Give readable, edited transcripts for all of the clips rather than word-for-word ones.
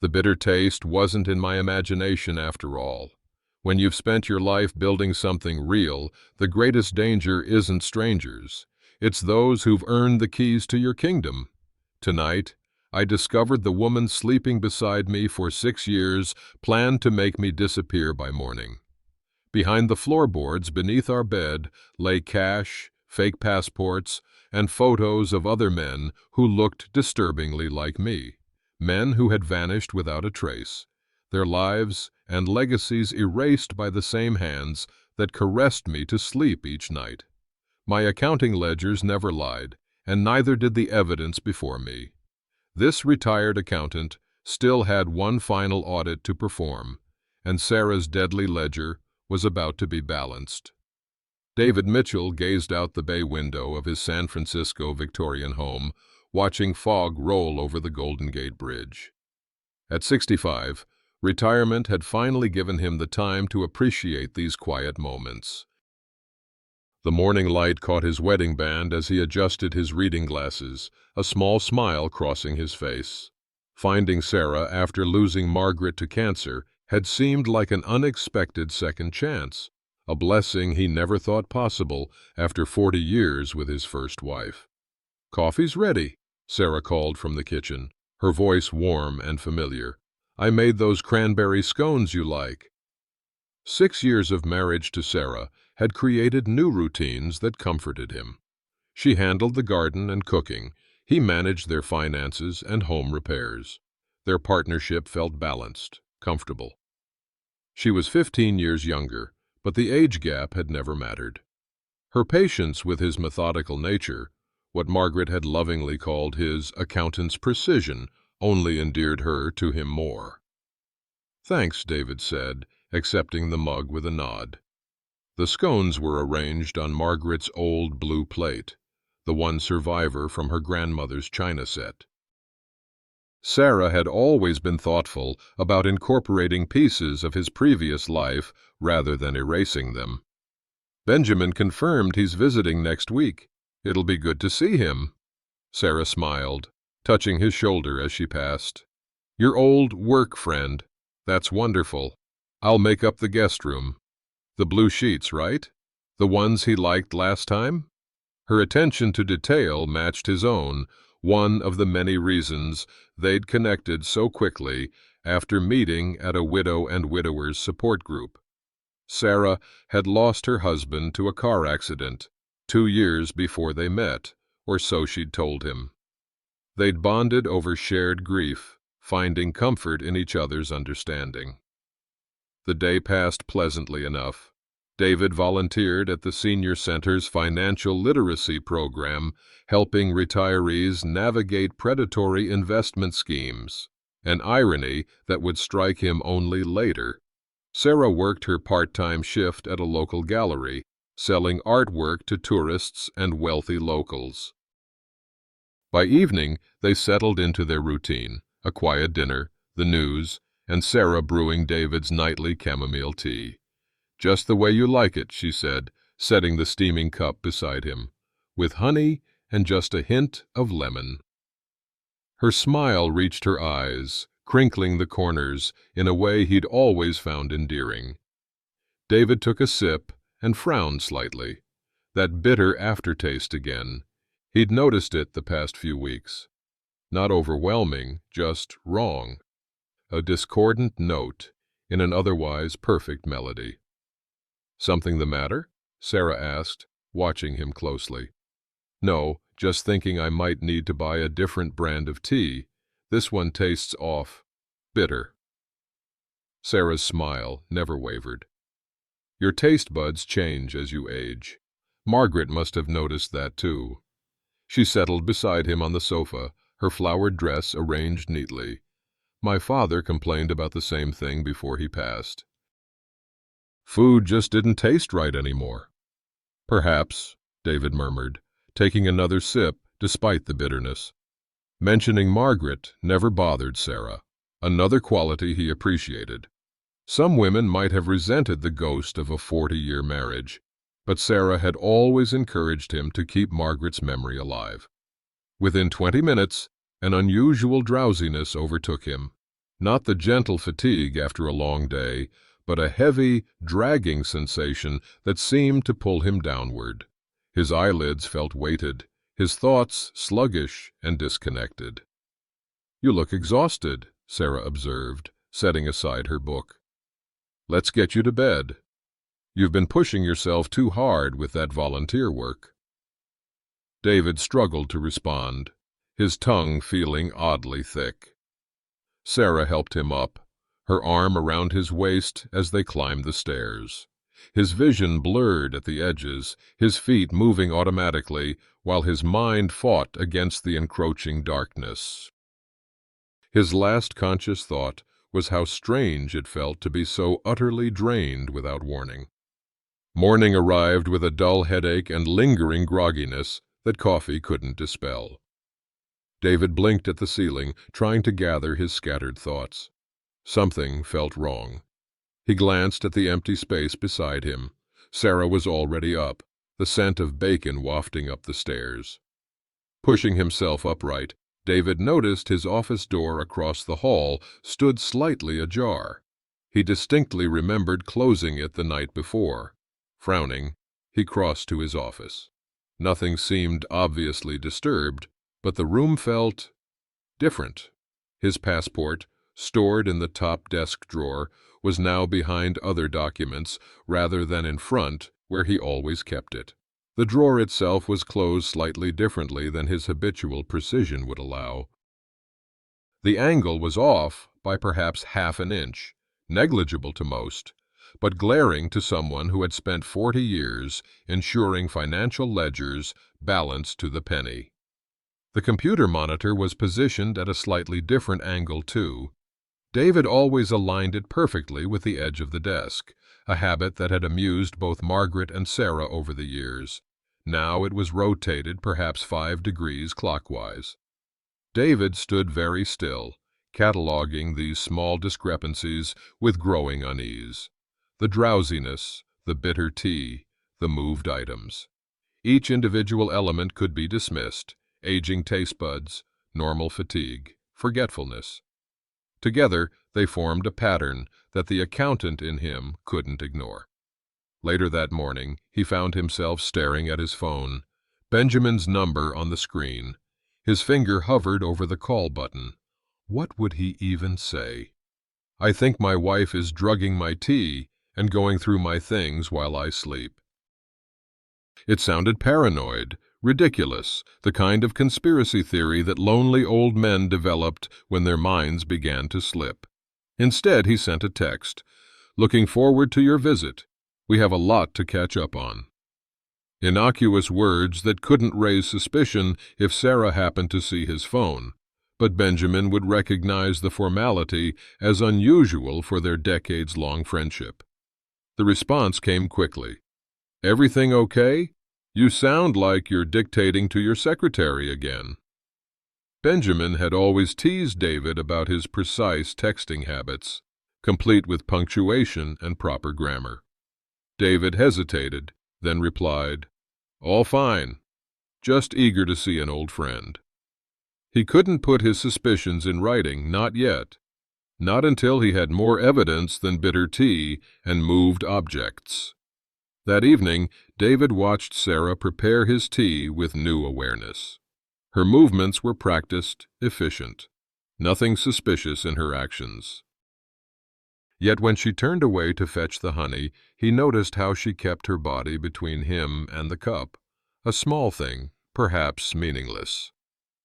The bitter taste wasn't in my imagination after all. When you've spent your life building something real, the greatest danger isn't strangers. It's those who've earned the keys to your kingdom. Tonight, I discovered the woman sleeping beside me for 6 years planned to make me disappear by morning. Behind the floorboards beneath our bed lay cash, fake passports, and photos of other men who looked disturbingly like me. Men who had vanished without a trace, their lives and legacies erased by the same hands that caressed me to sleep each night. My accounting ledgers never lied, and neither did the evidence before me. This retired accountant still had one final audit to perform, and Sarah's deadly ledger was about to be balanced. David Mitchell gazed out the bay window of his San Francisco Victorian home, watching fog roll over the Golden Gate Bridge. At 65, retirement had finally given him the time to appreciate these quiet moments. The morning light caught his wedding band as he adjusted his reading glasses, a small smile crossing his face. Finding Sarah after losing Margaret to cancer had seemed like an unexpected second chance, a blessing he never thought possible after 40 years with his first wife. "Coffee's ready," Sarah called from the kitchen, her voice warm and familiar. "I made those cranberry scones you like." 6 years of marriage to Sarah had created new routines that comforted him. She handled the garden and cooking. He managed their finances and home repairs. Their partnership felt balanced, comfortable. She was 15 years younger, but the age gap had never mattered. Her patience with his methodical nature, what Margaret had lovingly called his accountant's precision, only endeared her to him more. "Thanks," David said, accepting the mug with a nod. The scones were arranged on Margaret's old blue plate, the one survivor from her grandmother's china set. Sarah had always been thoughtful about incorporating pieces of his previous life rather than erasing them. "Benjamin confirmed he's visiting next week. It'll be good to see him." Sarah smiled, touching his shoulder as she passed. "Your old work friend. That's wonderful. I'll make up the guest room. The blue sheets, right? The ones he liked last time?" Her attention to detail matched his own, one of the many reasons they'd connected so quickly after meeting at a widow and widowers support group. Sarah had lost her husband to a car accident 2 years before they met, or so she'd told him. They'd bonded over shared grief, finding comfort in each other's understanding. The day passed pleasantly enough. David volunteered at the Senior Center's financial literacy program, helping retirees navigate predatory investment schemes, an irony that would strike him only later. Sarah worked her part-time shift at a local gallery, selling artwork to tourists and wealthy locals. By evening, they settled into their routine, a quiet dinner, the news, and Sarah brewing David's nightly chamomile tea. "Just the way you like it," she said, setting the steaming cup beside him, "with honey and just a hint of lemon." Her smile reached her eyes, crinkling the corners in a way he'd always found endearing. David took a sip and frowned slightly. That bitter aftertaste again. He'd noticed it the past few weeks. Not overwhelming, just wrong. A discordant note in an otherwise perfect melody. "Something the matter?" Sarah asked, watching him closely. "No, just thinking I might need to buy a different brand of tea. This one tastes off. Bitter." Sarah's smile never wavered. "Your taste buds change as you age. Margaret must have noticed that too." She settled beside him on the sofa, her flowered dress arranged neatly. "My father complained about the same thing before he passed. Food just didn't taste right anymore." "Perhaps," David murmured, taking another sip despite the bitterness. Mentioning Margaret never bothered Sarah, another quality he appreciated. Some women might have resented the ghost of a 40-year marriage, but Sarah had always encouraged him to keep Margaret's memory alive. Within 20 minutes, an unusual drowsiness overtook him. Not the gentle fatigue after a long day, but a heavy, dragging sensation that seemed to pull him downward. His eyelids felt weighted, his thoughts sluggish and disconnected. "You look exhausted," Sarah observed, setting aside her book. "Let's get you to bed. You've been pushing yourself too hard with that volunteer work." David struggled to respond, his tongue feeling oddly thick. Sarah helped him up, her arm around his waist as they climbed the stairs. His vision blurred at the edges, his feet moving automatically, while his mind fought against the encroaching darkness. His last conscious thought was how strange it felt to be so utterly drained without warning. Morning arrived with a dull headache and lingering grogginess that coffee couldn't dispel. David blinked at the ceiling, trying to gather his scattered thoughts. Something felt wrong. He glanced at the empty space beside him. Sarah was already up, the scent of bacon wafting up the stairs. Pushing himself upright, David noticed his office door across the hall stood slightly ajar. He distinctly remembered closing it the night before. Frowning, he crossed to his office. Nothing seemed obviously disturbed, but the room felt different. His passport, stored in the top desk drawer, was now behind other documents rather than in front, where he always kept it. The drawer itself was closed slightly differently than his habitual precision would allow. The angle was off by perhaps half an inch, negligible to most, but glaring to someone who had spent 40 years ensuring financial ledgers balanced to the penny. The computer monitor was positioned at a slightly different angle, too. David always aligned it perfectly with the edge of the desk, a habit that had amused both Margaret and Sarah over the years. Now it was rotated perhaps 5 degrees clockwise. David stood very still, cataloging these small discrepancies with growing unease. The drowsiness, the bitter tea, the moved items. Each individual element could be dismissed: aging taste buds, normal fatigue, forgetfulness. Together, they formed a pattern that the accountant in him couldn't ignore. Later that morning, he found himself staring at his phone, Benjamin's number on the screen. His finger hovered over the call button. What would he even say? "I think my wife is drugging my tea and going through my things while I sleep." It sounded paranoid, ridiculous, the kind of conspiracy theory that lonely old men developed when their minds began to slip. Instead, he sent a text, "Looking forward to your visit. We have a lot to catch up on." Innocuous words that couldn't raise suspicion if Sarah happened to see his phone, but Benjamin would recognize the formality as unusual for their decades-long friendship. The response came quickly. "Everything okay? You sound like you're dictating to your secretary again." Benjamin had always teased David about his precise texting habits, complete with punctuation and proper grammar. David hesitated, then replied, "All fine. Just eager to see an old friend." He couldn't put his suspicions in writing, not yet. Not until he had more evidence than bitter tea and moved objects. That evening, David watched Sarah prepare his tea with new awareness. Her movements were practiced, efficient. Nothing suspicious in her actions. Yet when she turned away to fetch the honey, he noticed how she kept her body between him and the cup. A small thing, perhaps meaningless.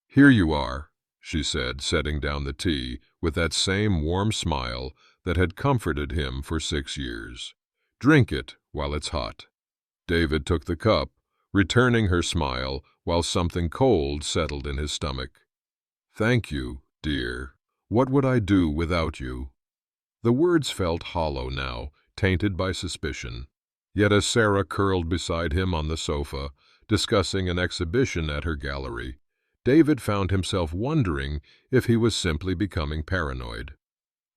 "Here you are," she said, setting down the tea with that same warm smile that had comforted him for 6 years. "Drink it while it's hot." David took the cup, returning her smile while something cold settled in his stomach. "Thank you, dear. What would I do without you?" The words felt hollow now, tainted by suspicion. Yet as Sarah curled beside him on the sofa, discussing an exhibition at her gallery, David found himself wondering if he was simply becoming paranoid.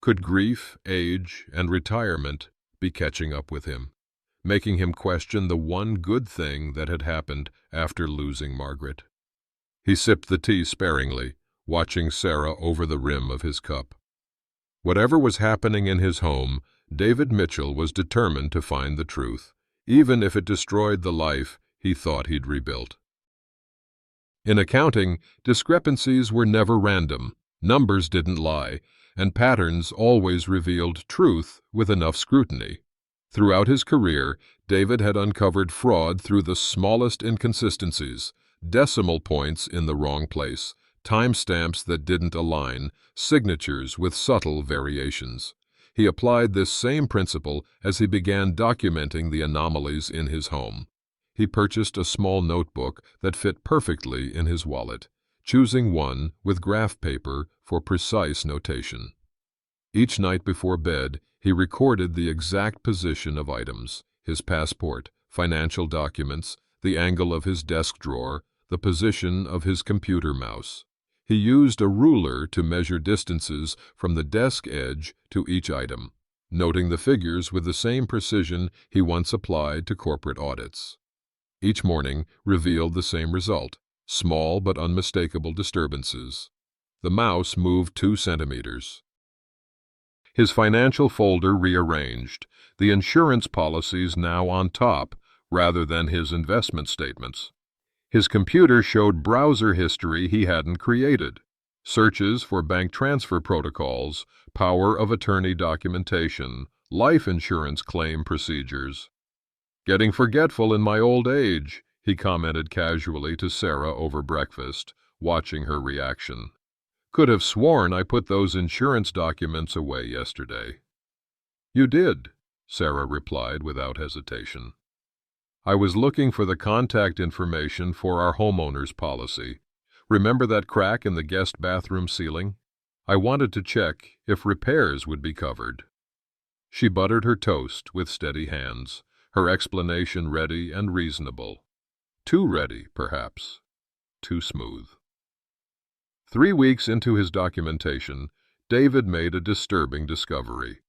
Could grief, age, and retirement be catching up with him, making him question the one good thing that had happened after losing Margaret? He sipped the tea sparingly, watching Sarah over the rim of his cup. Whatever was happening in his home, David Mitchell was determined to find the truth, even if it destroyed the life he thought he'd rebuilt. In accounting, discrepancies were never random, numbers didn't lie, and patterns always revealed truth with enough scrutiny. Throughout his career, David had uncovered fraud through the smallest inconsistencies, decimal points in the wrong place, timestamps that didn't align, signatures with subtle variations. He applied this same principle as he began documenting the anomalies in his home. He purchased a small notebook that fit perfectly in his wallet, choosing one with graph paper for precise notation. Each night before bed, he recorded the exact position of items, his passport, financial documents, the angle of his desk drawer, the position of his computer mouse. He used a ruler to measure distances from the desk edge to each item, noting the figures with the same precision he once applied to corporate audits. Each morning revealed the same result, small but unmistakable disturbances. The mouse moved 2 centimeters. His financial folder rearranged, the insurance policies now on top rather than his investment statements. His computer showed browser history he hadn't created, searches for bank transfer protocols, power of attorney documentation, life insurance claim procedures. "Getting forgetful in my old age," he commented casually to Sarah over breakfast, watching her reaction. "Could have sworn I put those insurance documents away yesterday." "You did," Sarah replied without hesitation. "I was looking for the contact information for our homeowner's policy. Remember that crack in the guest bathroom ceiling? I wanted to check if repairs would be covered." She buttered her toast with steady hands, her explanation ready and reasonable. Too ready, perhaps. Too smooth. 3 weeks into his documentation, David made a disturbing discovery.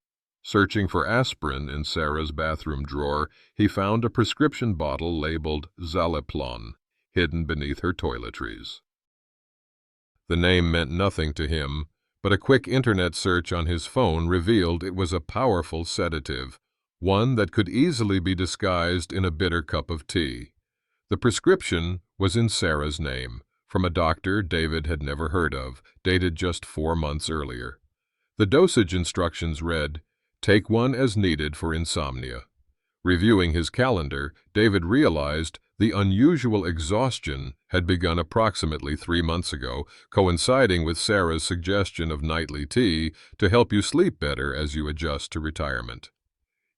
Searching for aspirin in Sarah's bathroom drawer, he found a prescription bottle labeled Zaleplon, hidden beneath her toiletries. The name meant nothing to him, but a quick internet search on his phone revealed it was a powerful sedative, one that could easily be disguised in a bitter cup of tea. The prescription was in Sarah's name, from a doctor David had never heard of, dated just 4 months earlier. The dosage instructions read, "Take one as needed for insomnia." Reviewing his calendar, David realized the unusual exhaustion had begun approximately 3 months ago, coinciding with Sarah's suggestion of nightly tea to help you sleep better as you adjust to retirement.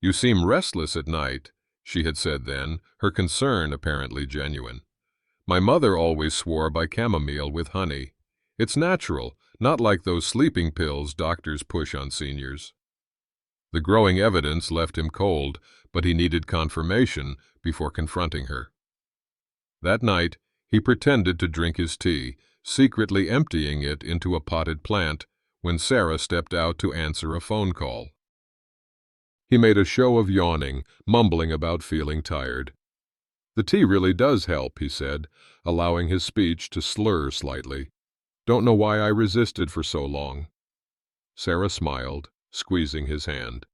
"You seem restless at night," she had said then, her concern apparently genuine. "My mother always swore by chamomile with honey. It's natural, not like those sleeping pills doctors push on seniors." The growing evidence left him cold, but he needed confirmation before confronting her. That night, he pretended to drink his tea, secretly emptying it into a potted plant when Sarah stepped out to answer a phone call. He made a show of yawning, mumbling about feeling tired. "The tea really does help," he said, allowing his speech to slur slightly. "Don't know why I resisted for so long." Sarah smiled, squeezing his hand.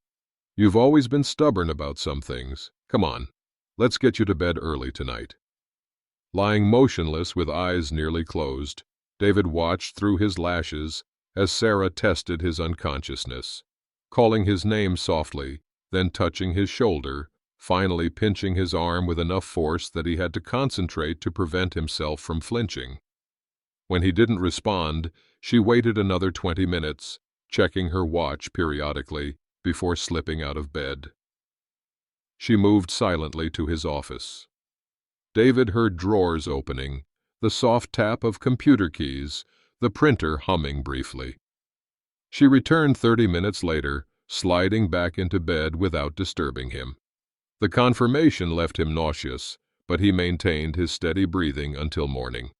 "You've always been stubborn about some things. Come on, let's get you to bed early tonight." Lying motionless with eyes nearly closed, David watched through his lashes as Sarah tested his unconsciousness, calling his name softly, then touching his shoulder, finally pinching his arm with enough force that he had to concentrate to prevent himself from flinching. When he didn't respond, she waited another 20 minutes, checking her watch periodically before slipping out of bed. She moved silently to his office. David heard drawers opening, the soft tap of computer keys, the printer humming briefly. She returned 30 minutes later, sliding back into bed without disturbing him. The confirmation left him nauseous, but he maintained his steady breathing until morning.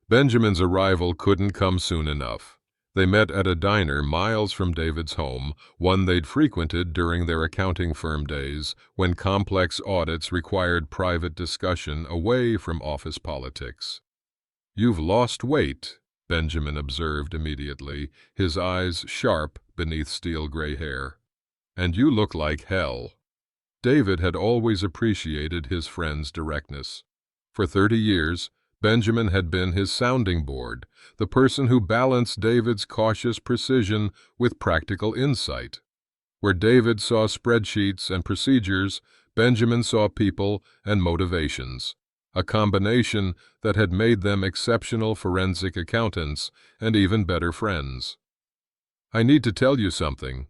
Benjamin's arrival couldn't come soon enough. They met at a diner miles from David's home, one they'd frequented during their accounting firm days, when complex audits required private discussion away from office politics. "You've lost weight," Benjamin observed immediately, his eyes sharp beneath steel-gray hair. "And you look like hell." David had always appreciated his friend's directness. For 30 years, Benjamin had been his sounding board, the person who balanced David's cautious precision with practical insight. Where David saw spreadsheets and procedures, Benjamin saw people and motivations, a combination that had made them exceptional forensic accountants and even better friends. "I need to tell you something,"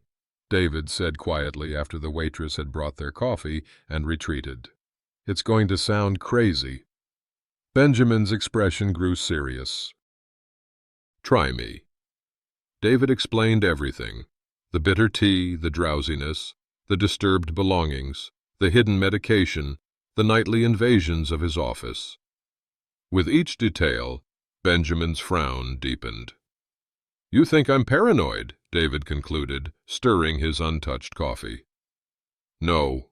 David said quietly after the waitress had brought their coffee and retreated. "It's going to sound crazy." Benjamin's expression grew serious. "Try me." David explained everything: the bitter tea, the drowsiness, the disturbed belongings, the hidden medication, the nightly invasions of his office. With each detail, Benjamin's frown deepened. "You think I'm paranoid," David concluded, stirring his untouched coffee. "No."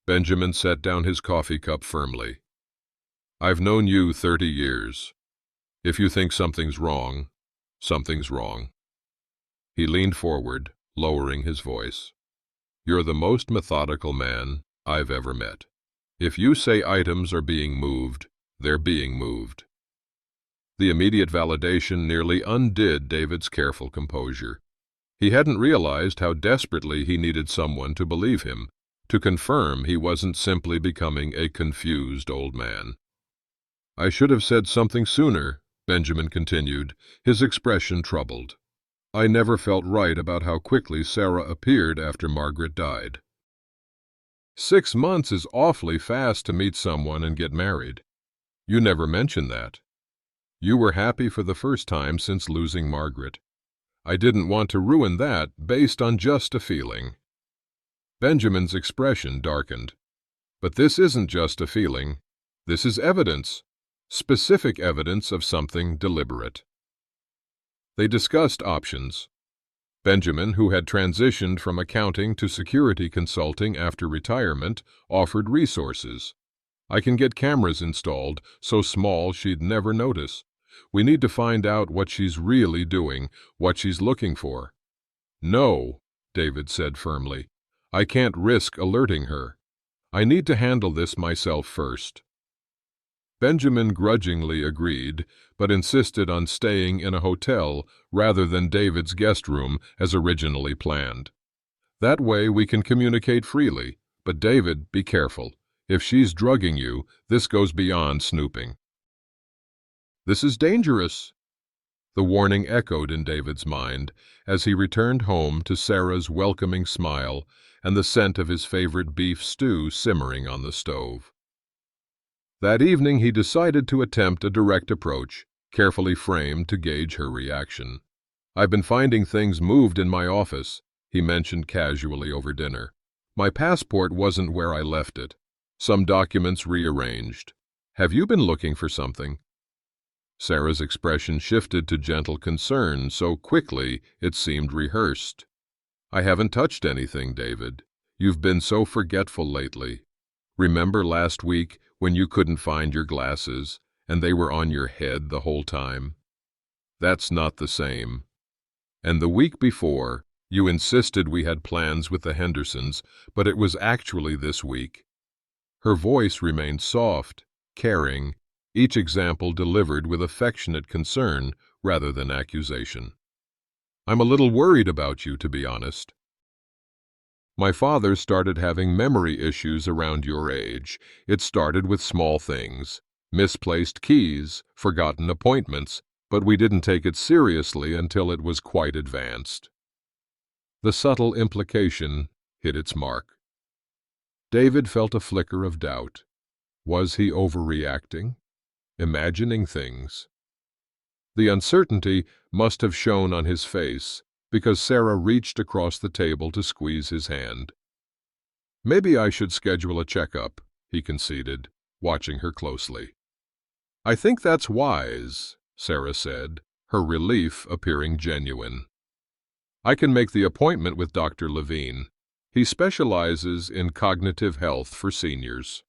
Benjamin set down his coffee cup firmly. "I've known you 30 years. If you think something's wrong, something's wrong." He leaned forward, lowering his voice. "You're the most methodical man I've ever met. If you say items are being moved, they're being moved." The immediate validation nearly undid David's careful composure. He hadn't realized how desperately he needed someone to believe him, to confirm he wasn't simply becoming a confused old man. "I should have said something sooner," Benjamin continued, his expression troubled. "I never felt right about how quickly Sarah appeared after Margaret died." 6 months is awfully fast to meet someone and get married. You never mentioned that. You were happy for the first time since losing Margaret. I didn't want to ruin that based on just a feeling. Benjamin's expression darkened. "But this isn't just a feeling. This is evidence. Specific evidence of something deliberate." They discussed options. Benjamin, who had transitioned from accounting to security consulting after retirement, offered resources. "I can get cameras installed, so small she'd never notice. We need to find out what she's really doing, what she's looking for." "No," David said firmly. "I can't risk alerting her. I need to handle this myself first." Benjamin grudgingly agreed, but insisted on staying in a hotel rather than David's guest room as originally planned. "That way we can communicate freely. But David, be careful. If she's drugging you, this goes beyond snooping." "This is dangerous." The warning echoed in David's mind as he returned home to Sarah's welcoming smile and the scent of his favorite beef stew simmering on the stove. That evening he decided to attempt a direct approach, carefully framed to gauge her reaction. "I've been finding things moved in my office," he mentioned casually over dinner. "My passport wasn't where I left it. Some documents rearranged. Have you been looking for something?" Sarah's expression shifted to gentle concern so quickly it seemed rehearsed. "I haven't touched anything, David. You've been so forgetful lately. Remember last week when you couldn't find your glasses and they were on your head the whole time? That's not the same. And the week before, you insisted we had plans with the Hendersons, but it was actually this week." Her voice remained soft, caring, each example delivered with affectionate concern rather than accusation. "I'm a little worried about you, to be honest. My father started having memory issues around your age. It started with small things, misplaced keys, forgotten appointments, but we didn't take it seriously until it was quite advanced." The subtle implication hit its mark. David felt a flicker of doubt. Was he overreacting? Imagining things? The uncertainty must have shown on his face, because Sarah reached across the table to squeeze his hand. "Maybe I should schedule a checkup," he conceded, watching her closely. "I think that's wise," Sarah said, her relief appearing genuine. "I can make the appointment with Dr. Levine. He specializes in cognitive health for seniors."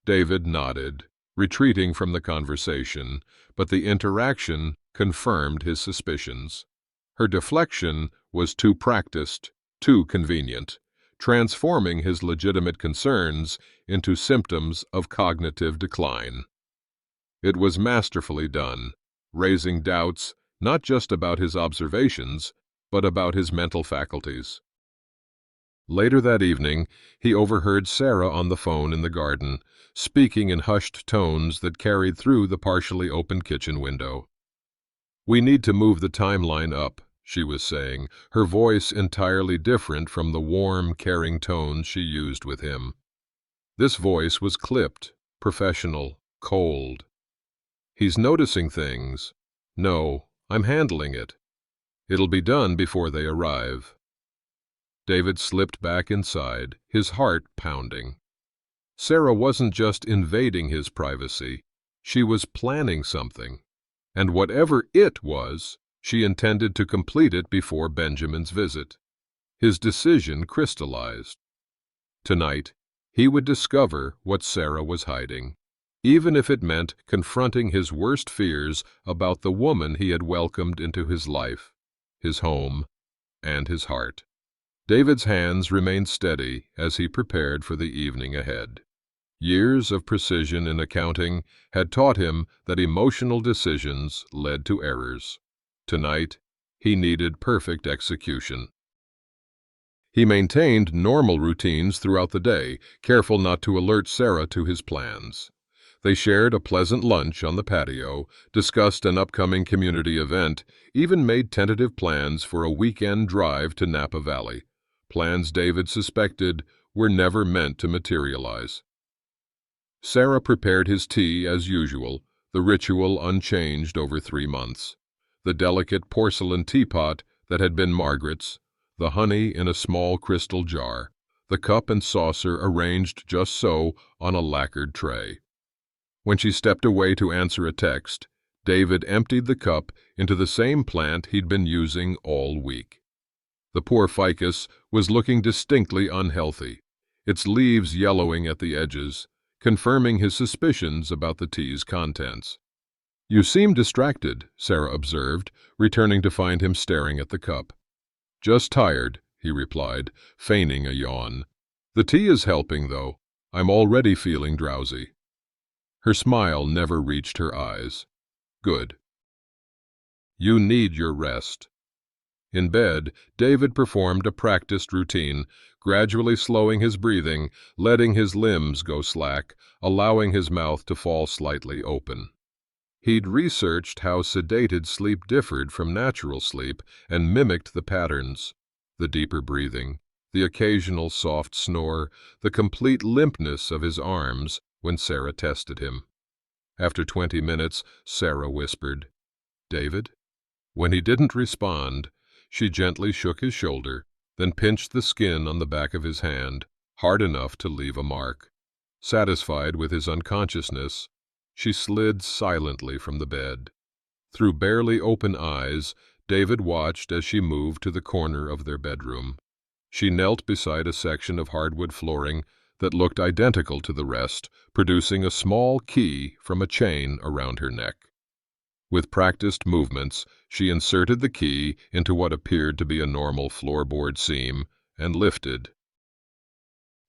David nodded, retreating from the conversation, but the interaction confirmed his suspicions. Her deflection was too practiced, too convenient, transforming his legitimate concerns into symptoms of cognitive decline. It was masterfully done, raising doubts not just about his observations, but about his mental faculties. Later that evening, he overheard Sarah on the phone in the garden, speaking in hushed tones that carried through the partially open kitchen window. "We need to move the timeline up," she was saying, her voice entirely different from the warm, caring tones she used with him. This voice was clipped, professional, cold. "He's noticing things. No, I'm handling it. It'll be done before they arrive." David slipped back inside, his heart pounding. Sarah wasn't just invading his privacy, she was planning something. And whatever it was, she intended to complete it before Benjamin's visit. His decision crystallized. Tonight, he would discover what Sarah was hiding, even if it meant confronting his worst fears about the woman he had welcomed into his life, his home, and his heart. David's hands remained steady as he prepared for the evening ahead. Years of precision in accounting had taught him that emotional decisions led to errors. Tonight, he needed perfect execution. He maintained normal routines throughout the day, careful not to alert Sarah to his plans. They shared a pleasant lunch on the patio, discussed an upcoming community event, even made tentative plans for a weekend drive to Napa Valley. Plans David suspected were never meant to materialize. Sarah prepared his tea as usual, the ritual unchanged over 3 months. The delicate porcelain teapot that had been Margaret's, the honey in a small crystal jar, the cup and saucer arranged just so on a lacquered tray. When she stepped away to answer a text, David emptied the cup into the same plant he'd been using all week. The poor ficus was looking distinctly unhealthy, its leaves yellowing at the edges, confirming his suspicions about the tea's contents. "You seem distracted," Sarah observed, returning to find him staring at the cup. "Just tired," he replied, feigning a yawn. "The tea is helping, though. I'm already feeling drowsy." Her smile never reached her eyes. "Good. You need your rest." In bed, David performed a practiced routine, gradually slowing his breathing, letting his limbs go slack, allowing his mouth to fall slightly open. He'd researched how sedated sleep differed from natural sleep and mimicked the patterns: the deeper breathing, the occasional soft snore, the complete limpness of his arms when Sarah tested him. After 20 minutes, Sarah whispered, "David?" When he didn't respond, she gently shook his shoulder, then pinched the skin on the back of his hand, hard enough to leave a mark. Satisfied with his unconsciousness, she slid silently from the bed. Through barely open eyes, David watched as she moved to the corner of their bedroom. She knelt beside a section of hardwood flooring that looked identical to the rest, producing a small key from a chain around her neck. With practiced movements, she inserted the key into what appeared to be a normal floorboard seam and lifted.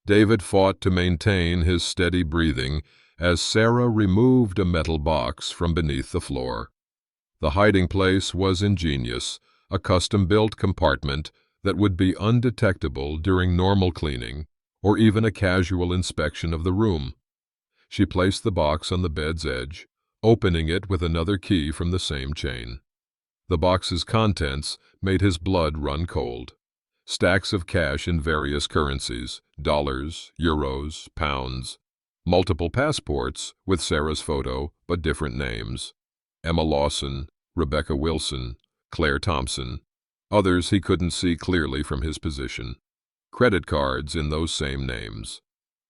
David fought to maintain his steady breathing as Sarah removed a metal box from beneath the floor. The hiding place was ingenious, a custom-built compartment that would be undetectable during normal cleaning or even a casual inspection of the room. She placed the box on the bed's edge, opening it with another key from the same chain. The box's contents made his blood run cold. Stacks of cash in various currencies, dollars, euros, pounds. Multiple passports with Sarah's photo but different names: Emma Lawson, Rebecca Wilson, Claire Thompson. Others he couldn't see clearly from his position. Credit cards in those same names.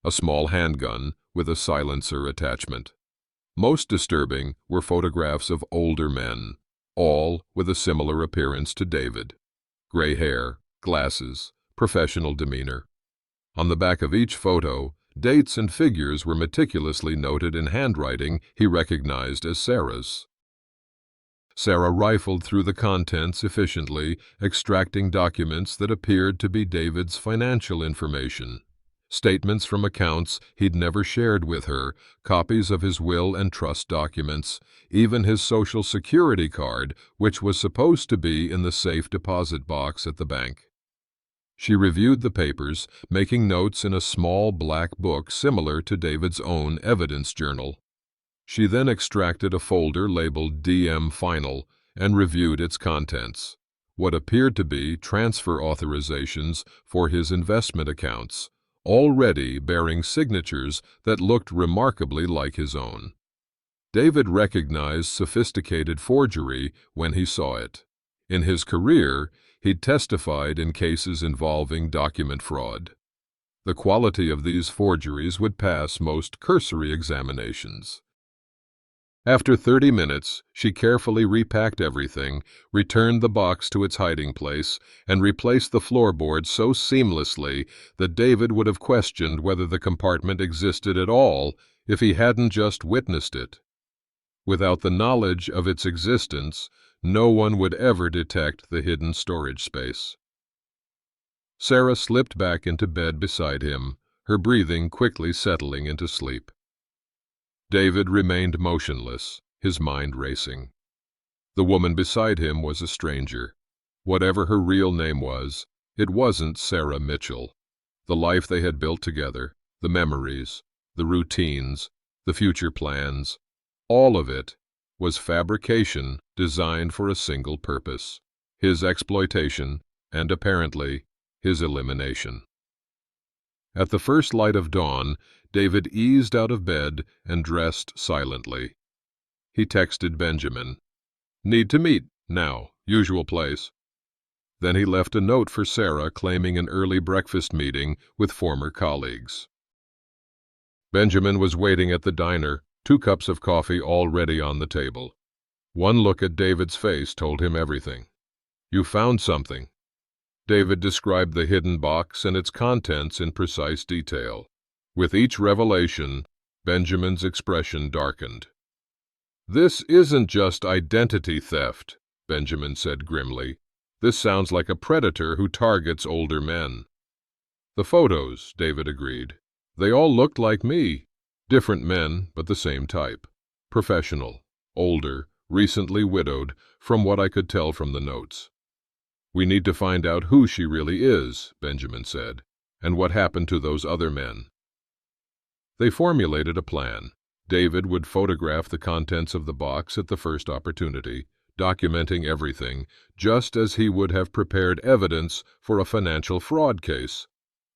A small handgun with a silencer attachment. Most disturbing were photographs of older men, all with a similar appearance to David. Gray hair, glasses, professional demeanor. On the back of each photo, Dates and figures were meticulously noted in handwriting he recognized as Sarah's. Sarah rifled through the contents efficiently, extracting documents that appeared to be David's financial information. Statements from accounts he'd never shared with her, copies of his will and trust documents, even his Social Security card, which was supposed to be in the safe deposit box at the bank. She reviewed the papers, making notes in a small black book similar to David's own evidence journal. She then extracted a folder labeled DM Final and reviewed its contents. What appeared to be transfer authorizations for his investment accounts, already bearing signatures that looked remarkably like his own. David recognized sophisticated forgery when he saw it. In his career, he'd testified in cases involving document fraud. The quality of these forgeries would pass most cursory examinations. After 30 minutes, she carefully repacked everything, returned the box to its hiding place, and replaced the floorboard so seamlessly that David would have questioned whether the compartment existed at all if he hadn't just witnessed it. Without the knowledge of its existence, no one would ever detect the hidden storage space. Sarah slipped back into bed beside him, her breathing quickly settling into sleep. David remained motionless, his mind racing. The woman beside him was a stranger. Whatever her real name was, it wasn't Sarah Mitchell. The life they had built together, the memories, the routines, the future plans, all of it was fabrication designed for a single purpose: his exploitation and, apparently, his elimination. At the first light of dawn, David eased out of bed and dressed silently. He texted Benjamin, "Need to meet, now, usual place." Then he left a note for Sarah claiming an early breakfast meeting with former colleagues. Benjamin was waiting at the diner, 2 cups of coffee already on the table. One look at David's face told him everything. "You found something." David described the hidden box and its contents in precise detail. With each revelation, Benjamin's expression darkened. "This isn't just identity theft," Benjamin said grimly. "This sounds like a predator who targets older men." "The photos," David agreed. "They all looked like me. Different men, but the same type. Professional, older, recently widowed, from what I could tell from the notes." "We need to find out who she really is," Benjamin said, "and what happened to those other men." They formulated a plan. David would photograph the contents of the box at the first opportunity, documenting everything, just as he would have prepared evidence for a financial fraud case.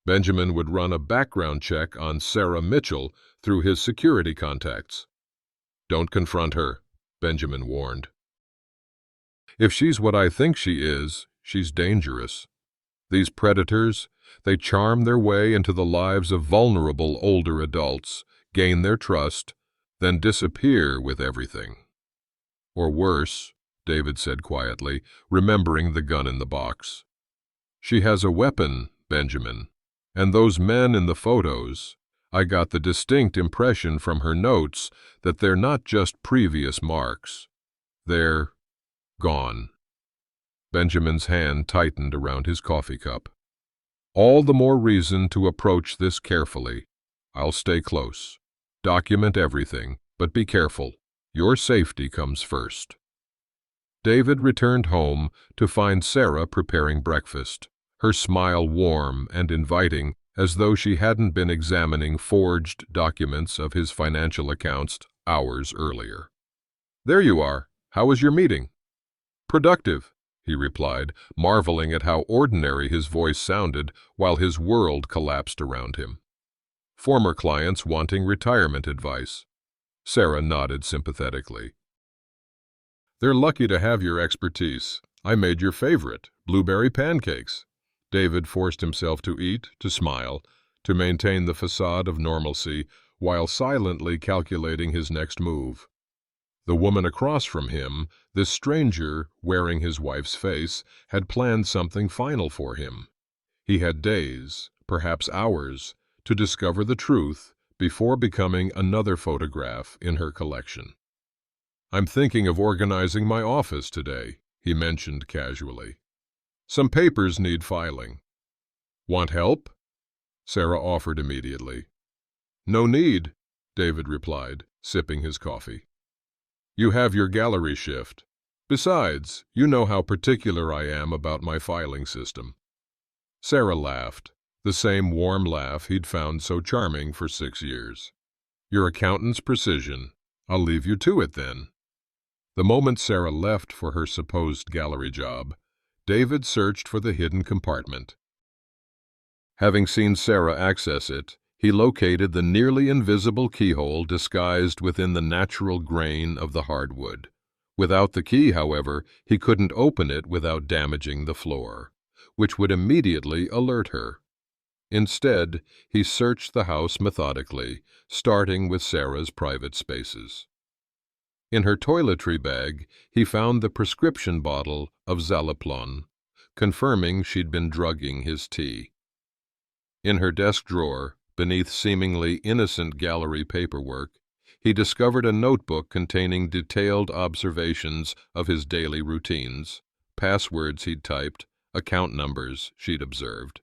Benjamin would run a background check on Sarah Mitchell through his security contacts. "Don't confront her," Benjamin warned. "If she's what I think she is, she's dangerous. These predators, they charm their way into the lives of vulnerable older adults, gain their trust, then disappear with everything." "Or worse," David said quietly, remembering the gun in the box. "She has a weapon, Benjamin. And those men in the photos, I got the distinct impression from her notes that they're not just previous marks. They're gone." Benjamin's hand tightened around his coffee cup. "All the more reason to approach this carefully. I'll stay close. Document everything, but be careful. Your safety comes first." David returned home to find Sarah preparing breakfast, her smile warm and inviting, as though she hadn't been examining forged documents of his financial accounts hours earlier. "There you are. How was your meeting?" "Productive," he replied, marveling at how ordinary his voice sounded while his world collapsed around him. "Former clients wanting retirement advice." Sarah nodded sympathetically. "They're lucky to have your expertise. I made your favorite, blueberry pancakes." David forced himself to eat, to smile, to maintain the facade of normalcy while silently calculating his next move. The woman across from him, this stranger wearing his wife's face, had planned something final for him. He had days, perhaps hours, to discover the truth before becoming another photograph in her collection. "I'm thinking of organizing my office today," he mentioned casually. "Some papers need filing." "Want help?" Sarah offered immediately. "No need," David replied, sipping his coffee. "You have your gallery shift. Besides, you know how particular I am about my filing system." Sarah laughed, the same warm laugh he'd found so charming for 6 years. "Your accountant's precision. I'll leave you to it then." The moment Sarah left for her supposed gallery job, David searched for the hidden compartment. Having seen Sarah access it, he located the nearly invisible keyhole disguised within the natural grain of the hardwood. Without the key, however, he couldn't open it without damaging the floor, which would immediately alert her. Instead, he searched the house methodically, starting with Sarah's private spaces. In her toiletry bag, he found the prescription bottle of Zaleplon, confirming she'd been drugging his tea. In her desk drawer, beneath seemingly innocent gallery paperwork, he discovered a notebook containing detailed observations of his daily routines, passwords he'd typed, account numbers she'd observed.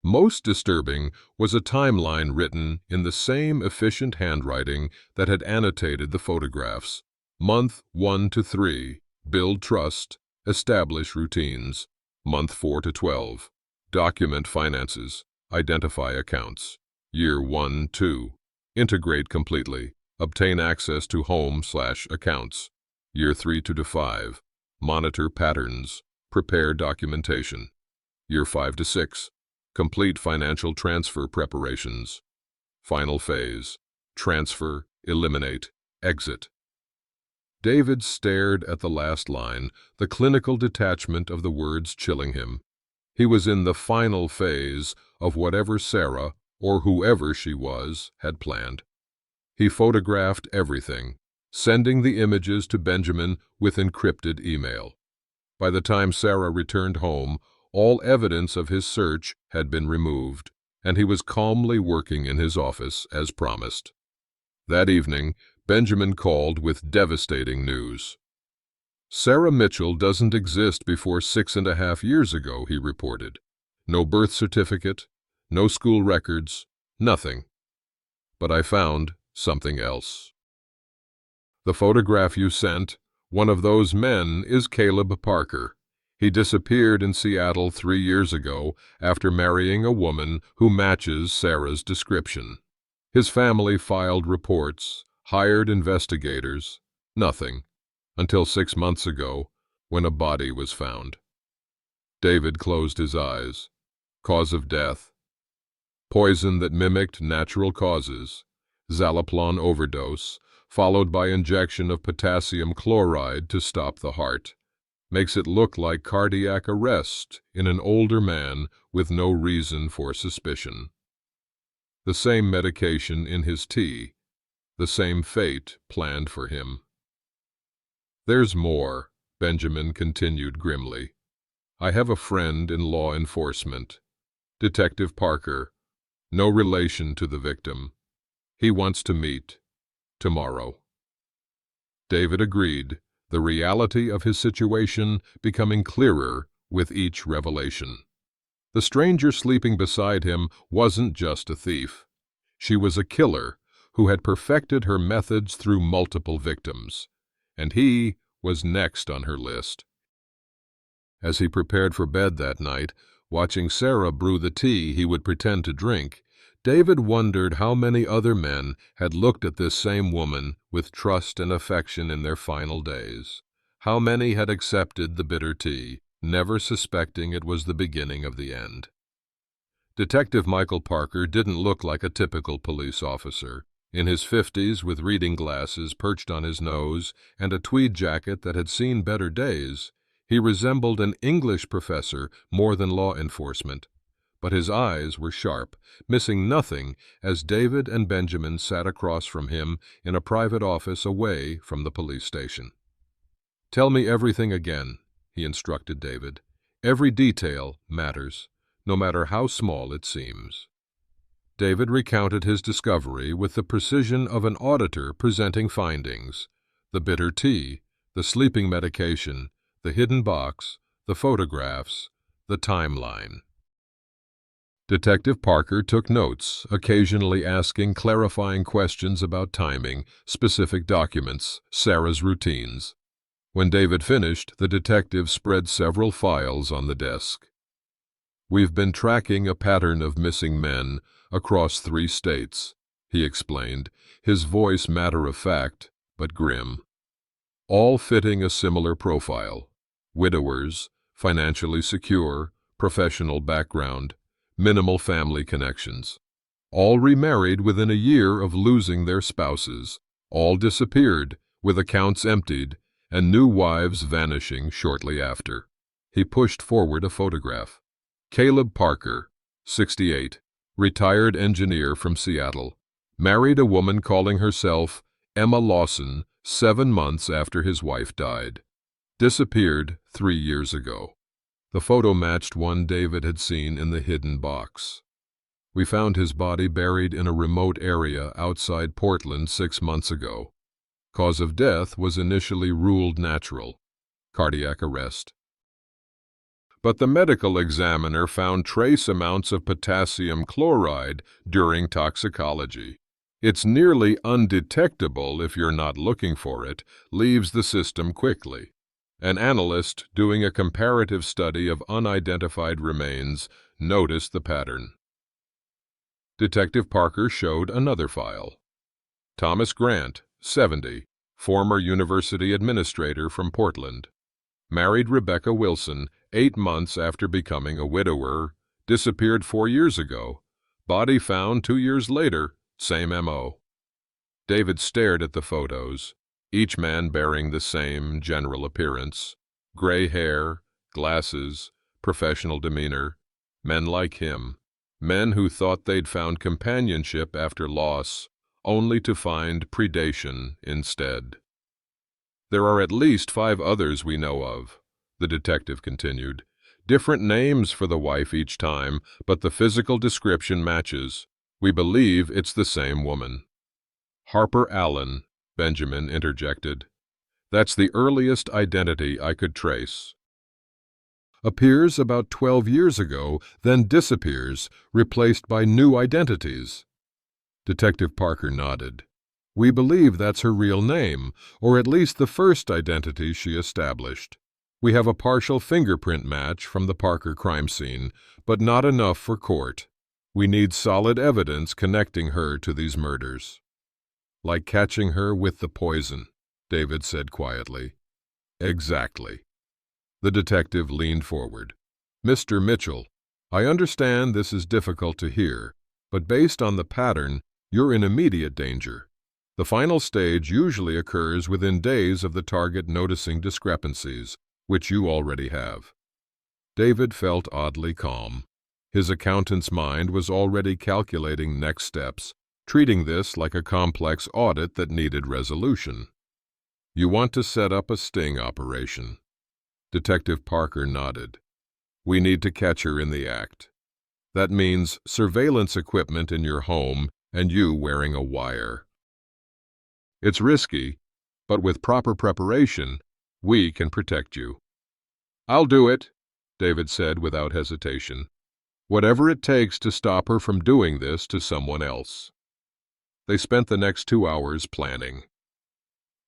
Most disturbing was a timeline written in the same efficient handwriting that had annotated the photographs. Month 1 to 3, build trust, establish routines. Month 4 to 12, document finances, identify accounts. Year 1-2, integrate completely, obtain access to home/accounts. Year 3 to 5, monitor patterns, prepare documentation. Year 5 to 6, complete financial transfer preparations. Final phase, transfer, eliminate, exit. David stared at the last line, the clinical detachment of the words chilling him. He was in the final phase of whatever Sarah, or whoever she was, had planned. He photographed everything, sending the images to Benjamin with encrypted email. By the time Sarah returned home, all evidence of his search had been removed, and he was calmly working in his office as promised. That evening, Benjamin called with devastating news. "Sarah Mitchell doesn't exist before 6.5 years ago," he reported. "No birth certificate, no school records, nothing. But I found something else. The photograph you sent, one of those men is Caleb Parker. He disappeared in Seattle 3 years ago after marrying a woman who matches Sarah's description. His family filed reports, hired investigators, nothing, until 6 months ago, when a body was found." David closed his eyes. Cause of death: poison that mimicked natural causes, Zaleplon overdose, followed by injection of potassium chloride to stop the heart. Makes it look like cardiac arrest in an older man with no reason for suspicion. The same medication in his tea, the same fate planned for him. "There's more," Benjamin continued grimly. "I have a friend in law enforcement, Detective Parker, no relation to the victim. He wants to meet tomorrow." David agreed, the reality of his situation becoming clearer with each revelation. The stranger sleeping beside him wasn't just a thief. She was a killer who had perfected her methods through multiple victims, and he was next on her list. As he prepared for bed that night, watching Sarah brew the tea he would pretend to drink, David wondered how many other men had looked at this same woman with trust and affection in their final days. How many had accepted the bitter tea, never suspecting it was the beginning of the end. Detective Michael Parker didn't look like a typical police officer. In his 50s, with reading glasses perched on his nose and a tweed jacket that had seen better days, he resembled an English professor more than law enforcement. But his eyes were sharp, missing nothing as David and Benjamin sat across from him in a private office away from the police station. "Tell me everything again," he instructed David. "Every detail matters, no matter how small it seems." David recounted his discovery with the precision of an auditor presenting findings: the bitter tea, the sleeping medication, the hidden box, the photographs, the timeline. Detective Parker took notes, occasionally asking clarifying questions about timing, specific documents, Sarah's routines. When David finished, the detective spread several files on the desk. "We've been tracking a pattern of missing men across 3 states," he explained, his voice matter-of-fact but grim. "All fitting a similar profile: widowers, financially secure, professional background, minimal family connections. All remarried within a year of losing their spouses. All disappeared, with accounts emptied, and new wives vanishing shortly after." He pushed forward a photograph. Caleb Parker, 68, retired engineer from Seattle, married a woman calling herself Emma Lawson 7 months after his wife died. Disappeared 3 years ago. The photo matched one David had seen in the hidden box. "We found his body buried in a remote area outside Portland 6 months ago. Cause of death was initially ruled natural, cardiac arrest. But the medical examiner found trace amounts of potassium chloride during toxicology. It's nearly undetectable if you're not looking for it, leaves the system quickly. An analyst doing a comparative study of unidentified remains noticed the pattern." Detective Parker showed another file. Thomas Grant, 70, former university administrator from Portland. Married Rebecca Wilson 8 months after becoming a widower, disappeared 4 years ago. Body found 2 years later, same M.O. David stared at the photos, each man bearing the same general appearance: gray hair, glasses, professional demeanor. Men like him. Men who thought they'd found companionship after loss, only to find predation instead. "There are at least 5 others we know of," the detective continued. "Different names for the wife each time, but the physical description matches. We believe it's the same woman." "Harper Allen," Benjamin interjected. "That's the earliest identity I could trace. Appears about 12 years ago, then disappears, replaced by new identities." Detective Parker nodded. "We believe that's her real name, or at least the first identity she established. We have a partial fingerprint match from the Parker crime scene, but not enough for court. We need solid evidence connecting her to these murders." "Like catching her with the poison," David said quietly. "Exactly." The detective leaned forward. "Mr. Mitchell, I understand this is difficult to hear, but based on the pattern, you're in immediate danger. The final stage usually occurs within days of the target noticing discrepancies, which you already have." David felt oddly calm. His accountant's mind was already calculating next steps, treating this like a complex audit that needed resolution. "You want to set up a sting operation." Detective Parker nodded. "We need to catch her in the act. That means surveillance equipment in your home and you wearing a wire. It's risky, but with proper preparation, we can protect you." "I'll do it," David said without hesitation. "Whatever it takes to stop her from doing this to someone else." They spent the next 2 hours planning.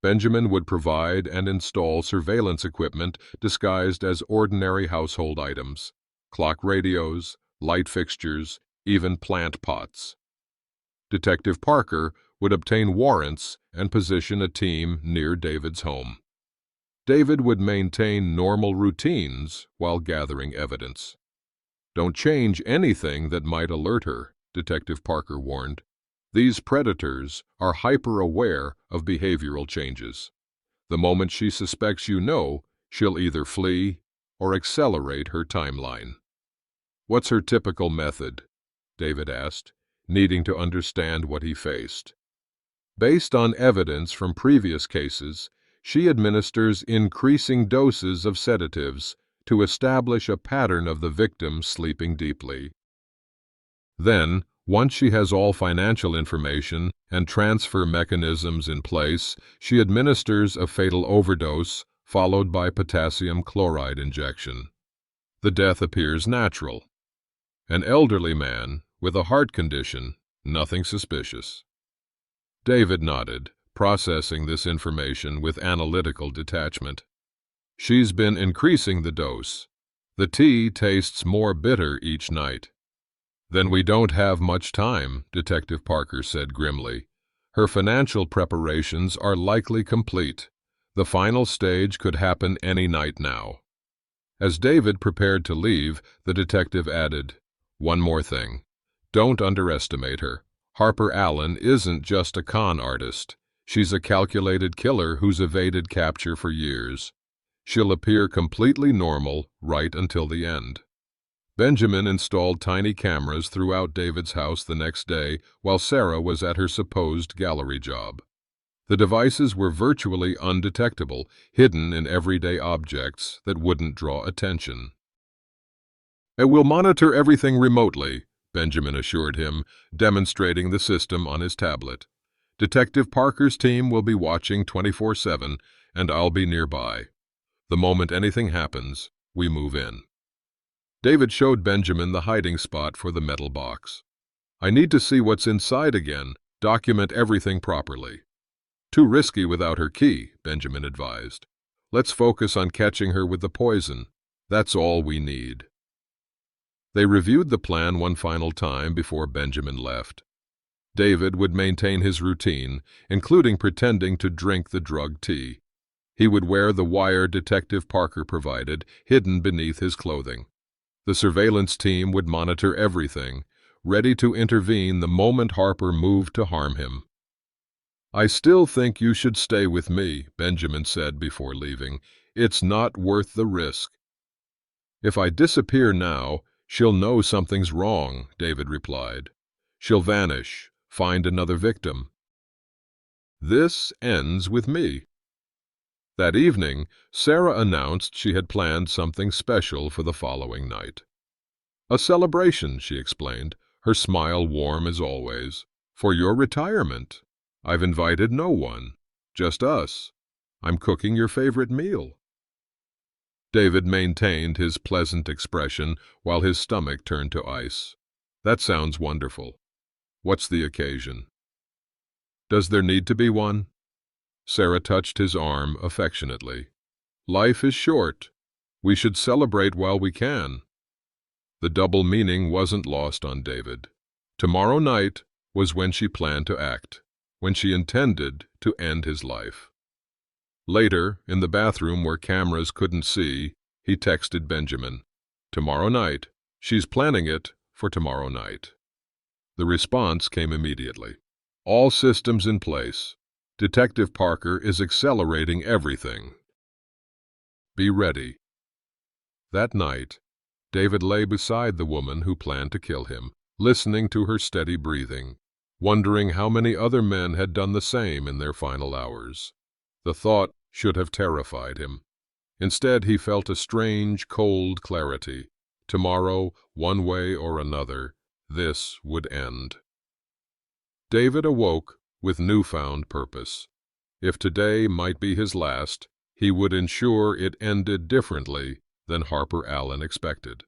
Benjamin would provide and install surveillance equipment disguised as ordinary household items: clock radios, light fixtures, even plant pots. Detective Parker would obtain warrants and position a team near David's home. David would maintain normal routines while gathering evidence. "Don't change anything that might alert her," Detective Parker warned. "These predators are hyper-aware of behavioral changes. The moment she suspects you know, she'll either flee or accelerate her timeline." "What's her typical method?" David asked, needing to understand what he faced. "Based on evidence from previous cases, she administers increasing doses of sedatives to establish a pattern of the victim sleeping deeply. Then, Once she has all financial information and transfer mechanisms in place, she administers a fatal overdose followed by potassium chloride injection. The death appears natural. An elderly man with a heart condition, nothing suspicious. David nodded, processing this information with analytical detachment. She's been increasing the dose. The tea tastes more bitter each night. Then we don't have much time, Detective Parker said grimly. Her financial preparations are likely complete. The final stage could happen any night now. As David prepared to leave, the detective added, "One more thing. Don't underestimate her. Harper Allen isn't just a con artist. She's a calculated killer who's evaded capture for years. She'll appear completely normal right until the end." Benjamin installed tiny cameras throughout David's house the next day while Sarah was at her supposed gallery job. The devices were virtually undetectable, hidden in everyday objects that wouldn't draw attention. "We'll monitor everything remotely," Benjamin assured him, demonstrating the system on his tablet. "Detective Parker's team will be watching 24/7, and I'll be nearby. The moment anything happens, we move in." David showed Benjamin the hiding spot for the metal box. "I need to see what's inside again. Document everything properly." "Too risky without her key," Benjamin advised. "Let's focus on catching her with the poison. That's all we need." They reviewed the plan one final time before Benjamin left. David would maintain his routine, including pretending to drink the drug tea. He would wear the wire Detective Parker provided, hidden beneath his clothing. The surveillance team would monitor everything, ready to intervene the moment Harper moved to harm him. "I still think you should stay with me," Benjamin said before leaving. "It's not worth the risk." "If I disappear now, she'll know something's wrong," David replied. "She'll vanish, find another victim. This ends with me." That evening, Sarah announced she had planned something special for the following night. "A celebration," she explained, her smile warm as always. "For your retirement. I've invited no one, just us. I'm cooking your favorite meal." David maintained his pleasant expression while his stomach turned to ice. "That sounds wonderful. What's the occasion?" "Does there need to be one?" Sarah touched his arm affectionately. "Life is short. We should celebrate while we can." The double meaning wasn't lost on David. Tomorrow night was when she planned to act, when she intended to end his life. Later, in the bathroom where cameras couldn't see, he texted Benjamin, "Tomorrow night. She's planning it for tomorrow night." The response came immediately. "All systems in place. Detective Parker is accelerating everything. Be ready." That night, David lay beside the woman who planned to kill him, listening to her steady breathing, wondering how many other men had done the same in their final hours. The thought should have terrified him. Instead, he felt a strange, cold clarity. Tomorrow, one way or another, this would end. David awoke with newfound purpose. If today might be his last, he would ensure it ended differently than Harper Allen expected.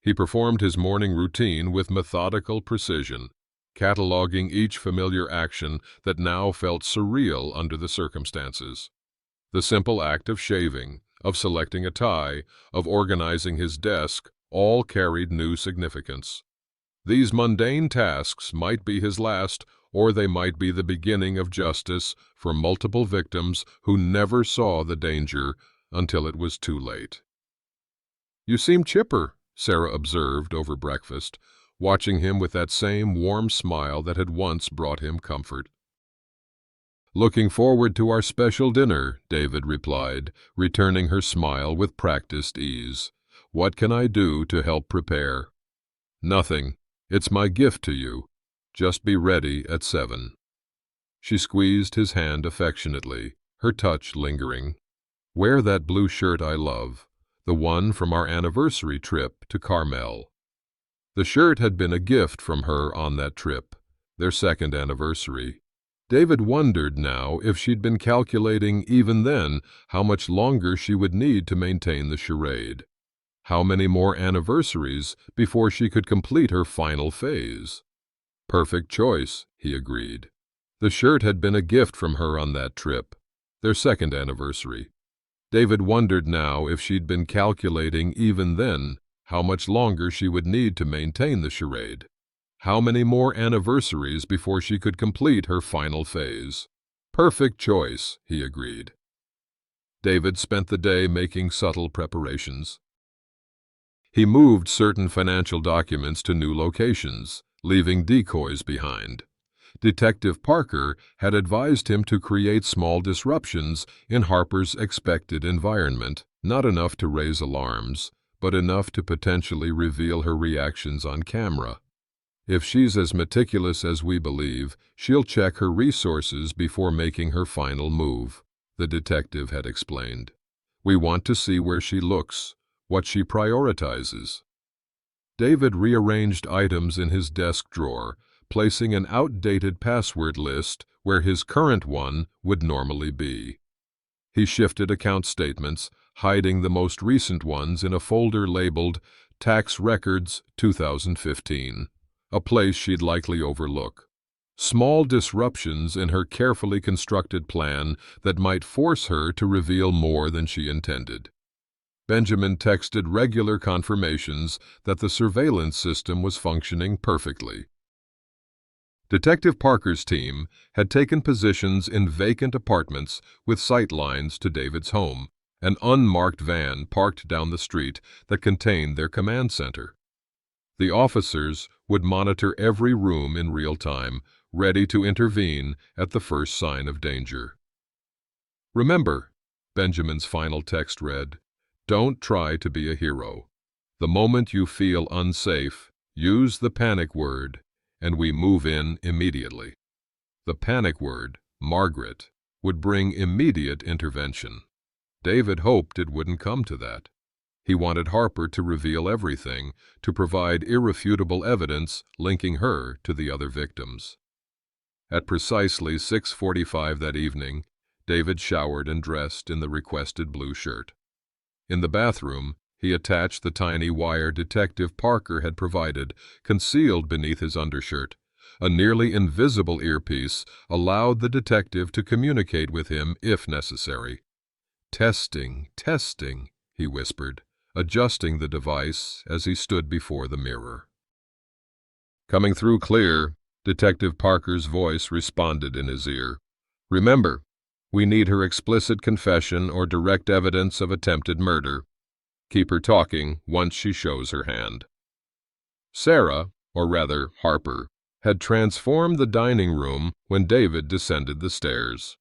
He performed his morning routine with methodical precision, cataloging each familiar action that now felt surreal under the circumstances. The simple act of shaving, of selecting a tie, of organizing his desk, all carried new significance. These mundane tasks might be his last, or they might be the beginning of justice for multiple victims who never saw the danger until it was too late. "You seem chipper," Sarah observed over breakfast, watching him with that same warm smile that had once brought him comfort. "Looking forward to our special dinner," David replied, returning her smile with practiced ease. "What can I do to help prepare?" "Nothing. It's my gift to you. Just be ready at 7. She squeezed his hand affectionately, her touch lingering. "Wear that blue shirt I love, the one from our anniversary trip to Carmel." The shirt had been a gift from her on that trip, their second anniversary. David wondered now if she'd been calculating even then how much longer she would need to maintain the charade. How many more anniversaries before she could complete her final phase? Perfect choice, he agreed. The shirt had been a gift from her on that trip, their second anniversary. David wondered now if she'd been calculating even then how much longer she would need to maintain the charade. How many more anniversaries before she could complete her final phase? Perfect choice, he agreed. David spent the day making subtle preparations. He moved certain financial documents to new locations, leaving decoys behind. Detective Parker had advised him to create small disruptions in Harper's expected environment, not enough to raise alarms, but enough to potentially reveal her reactions on camera. If she's as meticulous as we believe, she'll check her resources before making her final move, the detective had explained. We want to see where she looks, what she prioritizes. David rearranged items in his desk drawer, placing an outdated password list where his current one would normally be. He shifted account statements, hiding the most recent ones in a folder labeled Tax Records 2015, a place she'd likely overlook. Small disruptions in her carefully constructed plan that might force her to reveal more than she intended. Benjamin texted regular confirmations that the surveillance system was functioning perfectly. Detective Parker's team had taken positions in vacant apartments with sight lines to David's home, an unmarked van parked down the street that contained their command center. The officers would monitor every room in real time, ready to intervene at the first sign of danger. Remember, Benjamin's final text read, don't try to be a hero. The moment you feel unsafe, use the panic word, and we move in immediately. The panic word, Margaret, would bring immediate intervention. David hoped it wouldn't come to that. He wanted Harper to reveal everything, to provide irrefutable evidence linking her to the other victims. At precisely 6:45 that evening, David showered and dressed in the requested blue shirt. In the bathroom, he attached the tiny wire Detective Parker had provided, concealed beneath his undershirt. A nearly invisible earpiece allowed the detective to communicate with him if necessary. Testing, testing, he whispered, adjusting the device as he stood before the mirror. Coming through clear, Detective Parker's voice responded in his ear. Remember, we need her explicit confession or direct evidence of attempted murder. Keep her talking once she shows her hand. Sarah, or rather Harper, had transformed the dining room when David descended the stairs.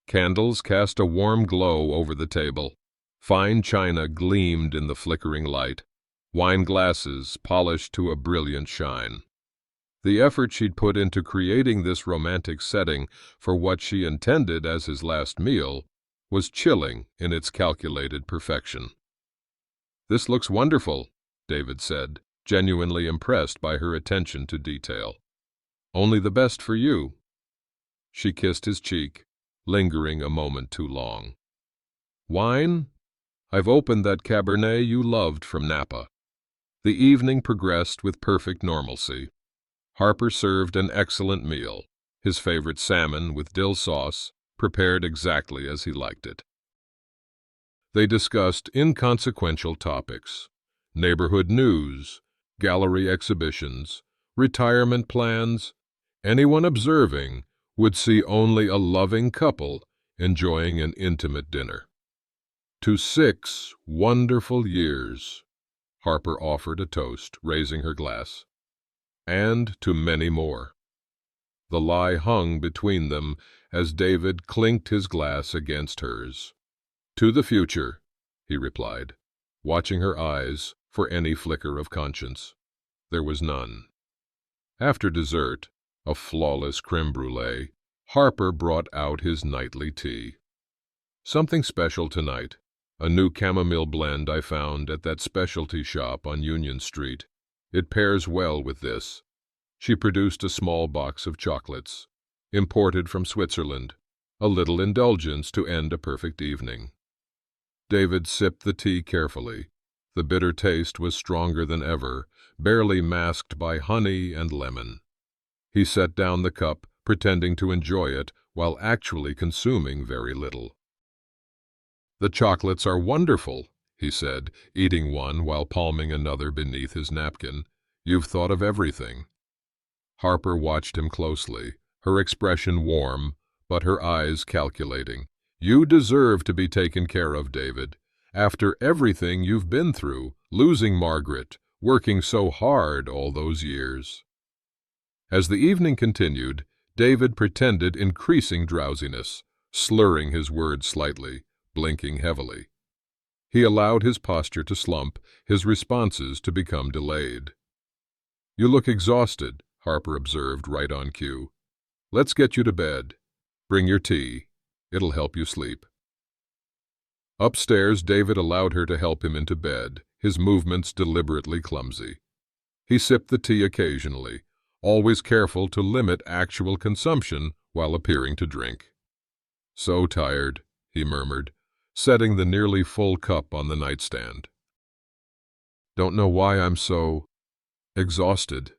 Candles cast a warm glow over the table. Fine china gleamed in the flickering light. Wine glasses polished to a brilliant shine. The effort she'd put into creating this romantic setting for what she intended as his last meal was chilling in its calculated perfection. This looks wonderful, David said, genuinely impressed by her attention to detail. Only the best for you. She kissed his cheek, lingering a moment too long. Wine? I've opened that Cabernet you loved from Napa. The evening progressed with perfect normalcy. Harper served an excellent meal, his favorite salmon with dill sauce, prepared exactly as he liked it. They discussed inconsequential topics: neighborhood news, gallery exhibitions, retirement plans. Anyone observing would see only a loving couple enjoying an intimate dinner. To 6 wonderful years, Harper offered a toast, raising her glass. And to many more. The lie hung between them as David clinked his glass against hers. To the future, he replied, watching her eyes for any flicker of conscience. There was none. After dessert, a flawless creme brulee, Harper brought out his nightly tea. Something special tonight, a new chamomile blend I found at that specialty shop on Union Street. It pairs well with this." She produced a small box of chocolates, imported from Switzerland, a little indulgence to end a perfect evening. David sipped the tea carefully. The bitter taste was stronger than ever, barely masked by honey and lemon. He set down the cup, pretending to enjoy it, while actually consuming very little. "The chocolates are wonderful," he said, eating one while palming another beneath his napkin. "You've thought of everything." Harper watched him closely, her expression warm, but her eyes calculating. "You deserve to be taken care of, David. After everything you've been through, losing Margaret, working so hard all those years." As the evening continued, David pretended increasing drowsiness, slurring his words slightly, blinking heavily. He allowed his posture to slump, his responses to become delayed. "You look exhausted," Harper observed right on cue. "Let's get you to bed. Bring your tea. It'll help you sleep." Upstairs, David allowed her to help him into bed, his movements deliberately clumsy. He sipped the tea occasionally, always careful to limit actual consumption while appearing to drink. "So tired," he murmured, setting the nearly full cup on the nightstand. "Don't know why I'm so exhausted."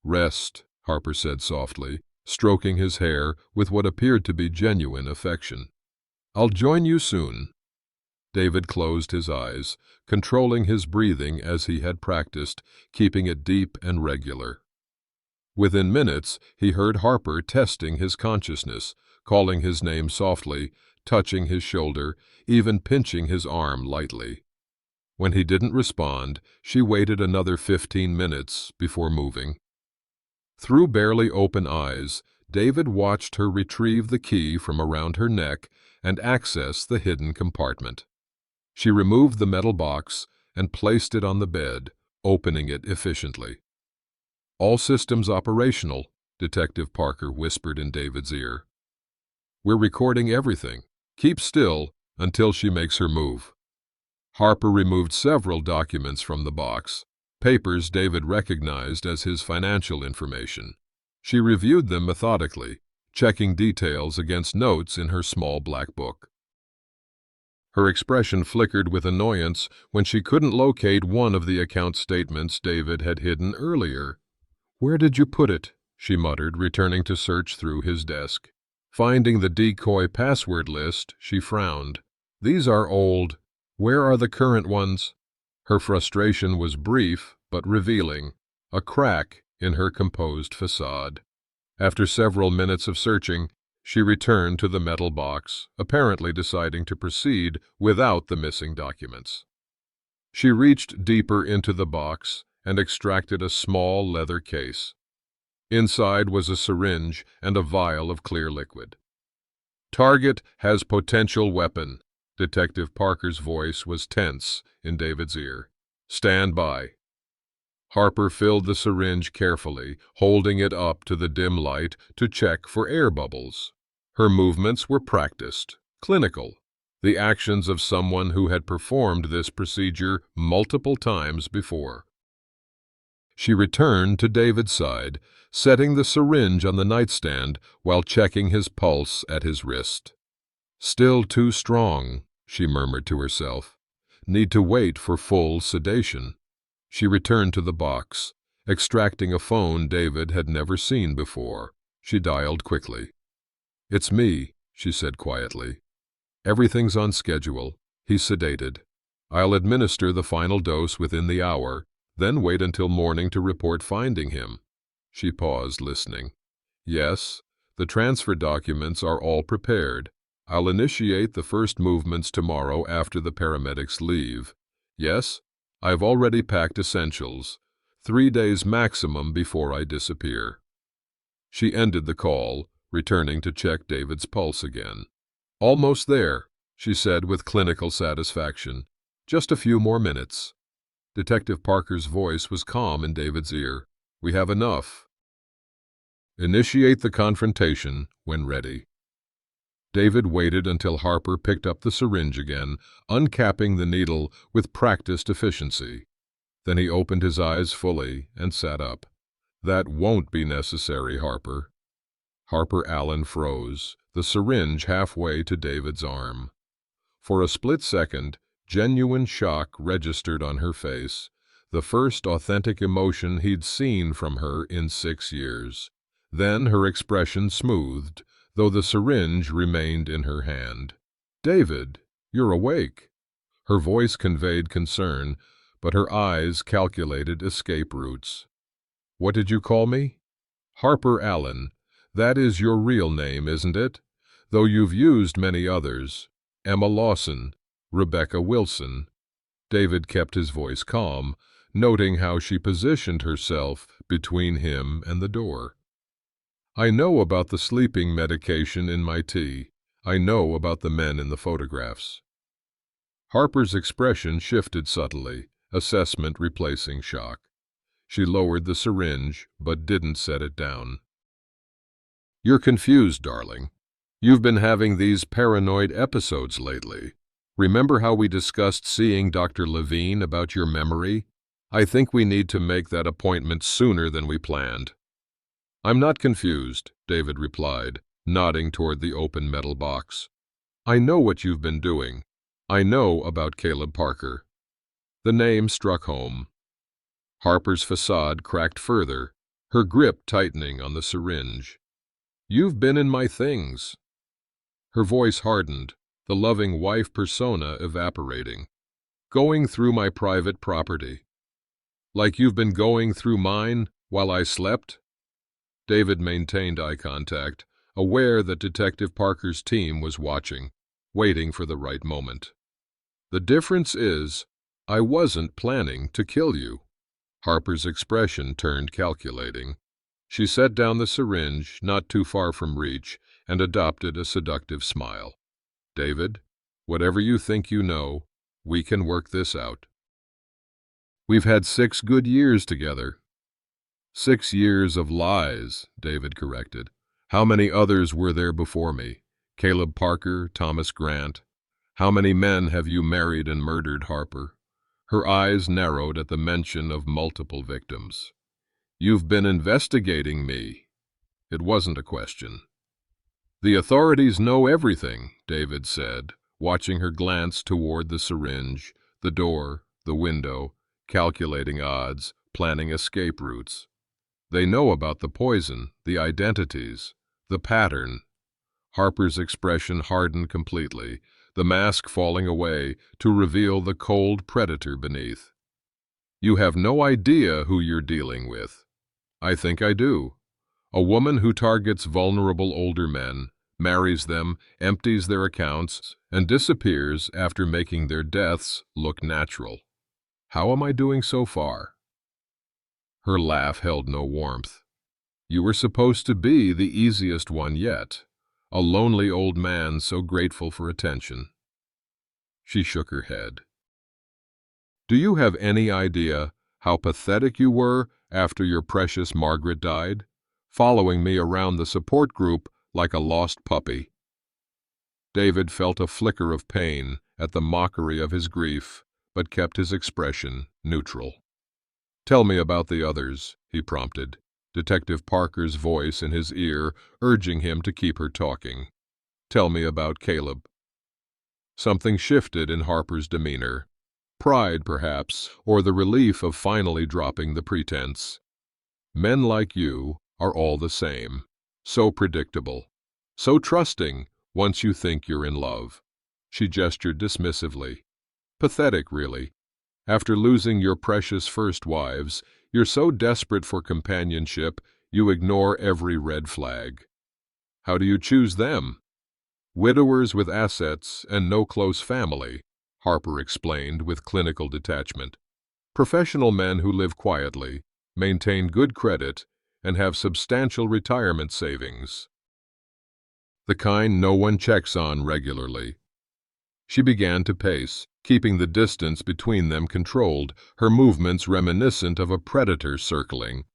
"Rest," Harper said softly, stroking his hair with what appeared to be genuine affection. "I'll join you soon." David closed his eyes, controlling his breathing as he had practiced, keeping it deep and regular. Within minutes, he heard Harper testing his consciousness, calling his name softly, touching his shoulder, even pinching his arm lightly. When he didn't respond, she waited another 15 minutes before moving. Through barely open eyes, David watched her retrieve the key from around her neck and access the hidden compartment. She removed the metal box and placed it on the bed, opening it efficiently. "All systems operational," Detective Parker whispered in David's ear. "We're recording everything. Keep still until she makes her move." Harper removed several documents from the box, papers David recognized as his financial information. She reviewed them methodically, checking details against notes in her small black book. Her expression flickered with annoyance when she couldn't locate one of the account statements David had hidden earlier. "Where did you put it?" she muttered, returning to search through his desk. Finding the decoy password list, she frowned. "These are old. Where are the current ones?" Her frustration was brief but revealing, a crack in her composed facade. After several minutes of searching, she returned to the metal box, apparently deciding to proceed without the missing documents. She reached deeper into the box and extracted a small leather case. Inside was a syringe and a vial of clear liquid. "Target has potential weapon." Detective Parker's voice was tense in David's ear. "Stand by." Harper filled the syringe carefully, holding it up to the dim light to check for air bubbles. Her movements were practiced, clinical, the actions of someone who had performed this procedure multiple times before. She returned to David's side, setting the syringe on the nightstand while checking his pulse at his wrist. "Still too strong," she murmured to herself. "Need to wait for full sedation." She returned to the box, extracting a phone David had never seen before. She dialed quickly. "It's me," she said quietly. "Everything's on schedule." He sedated. "I'll administer the final dose within the hour, then wait until morning to report finding him." She paused, listening. "Yes, the transfer documents are all prepared. I'll initiate the first movements tomorrow after the paramedics leave. Yes, I've already packed essentials. 3 days maximum before I disappear." She ended the call, returning to check David's pulse again. "Almost there," she said with clinical satisfaction. "Just a few more minutes." Detective Parker's voice was calm in David's ear. "We have enough. Initiate the confrontation when ready." David waited until Harper picked up the syringe again, uncapping the needle with practiced efficiency. Then he opened his eyes fully and sat up. "That won't be necessary, Harper." Harper Allen froze, the syringe halfway to David's arm. For a split second, genuine shock registered on her face, the first authentic emotion he'd seen from her in 6 years. Then her expression smoothed, though the syringe remained in her hand. "David, you're awake." Her voice conveyed concern, but her eyes calculated escape routes. "What did you call me?" "Harper Allen. That is your real name, isn't it? Though you've used many others. Emma Lawson, Rebecca Wilson." David kept his voice calm, noting how she positioned herself between him and the door. "I know about the sleeping medication in my tea. I know about the men in the photographs." Harper's expression shifted subtly, assessment replacing shock. She lowered the syringe, but didn't set it down. "You're confused, darling. You've been having these paranoid episodes lately. Remember how we discussed seeing Dr. Levine about your memory? I think we need to make that appointment sooner than we planned." "I'm not confused," David replied, nodding toward the open metal box. "I know what you've been doing. I know about Caleb Parker." The name struck home. Harper's facade cracked further, her grip tightening on the syringe. "You've been in my things." Her voice hardened, the loving wife persona evaporating. "Going through my private property." "Like you've been going through mine while I slept?" David maintained eye contact, aware that Detective Parker's team was watching, waiting for the right moment. "The difference is, I wasn't planning to kill you." Harper's expression turned calculating. She set down the syringe, not too far from reach, and adopted a seductive smile. "David, whatever you think you know, we can work this out." "We've had 6 good years together." 6 years of lies, David corrected. "How many others were there before me? Caleb Parker, Thomas Grant. How many men have you married and murdered, Harper?" Her eyes narrowed at the mention of multiple victims. "You've been investigating me." It wasn't a question. "The authorities know everything," David said, watching her glance toward the syringe, the door, the window, calculating odds, planning escape routes. "They know about the poison, the identities, the pattern." Harper's expression hardened completely, the mask falling away to reveal the cold predator beneath. "You have no idea who you're dealing with." "I think I do. A woman who targets vulnerable older men, marries them, empties their accounts, and disappears after making their deaths look natural. How am I doing so far?" Her laugh held no warmth. "You were supposed to be the easiest one yet, a lonely old man so grateful for attention." She shook her head. "Do you have any idea how pathetic you were after your precious Margaret died, following me around the support group like a lost puppy?" David felt a flicker of pain at the mockery of his grief, but kept his expression neutral. "Tell me about the others," he prompted, Detective Parker's voice in his ear urging him to keep her talking. "Tell me about Caleb." Something shifted in Harper's demeanor. Pride, perhaps, or the relief of finally dropping the pretense. "Men like you are all the same. So predictable. So trusting once you think you're in love." She gestured dismissively. "Pathetic, really. After losing your precious first wives, you're so desperate for companionship, you ignore every red flag. How do you choose them?" "Widowers with assets and no close family," Harper explained with clinical detachment. "Professional men who live quietly, maintain good credit, and have substantial retirement savings. The kind no one checks on regularly." She began to pace, keeping the distance between them controlled, her movements reminiscent of a predator circling.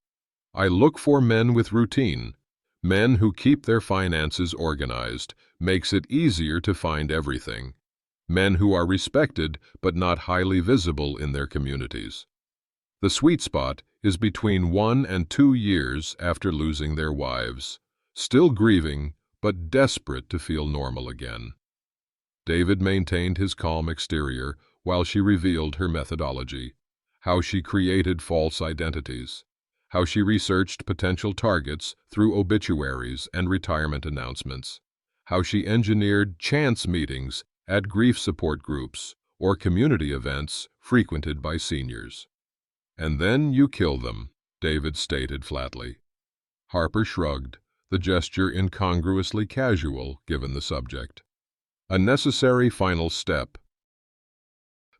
"I look for men with routine. Men who keep their finances organized, makes it easier to find everything. Men who are respected but not highly visible in their communities." The sweet spot is between 1 and 2 years after losing their wives, still grieving but desperate to feel normal again. David maintained his calm exterior while she revealed her methodology, how she created false identities, how she researched potential targets through obituaries and retirement announcements, how she engineered chance meetings at grief support groups or community events frequented by seniors. "And then you kill them," David stated flatly. Harper shrugged, the gesture incongruously casual given the subject. A necessary final step.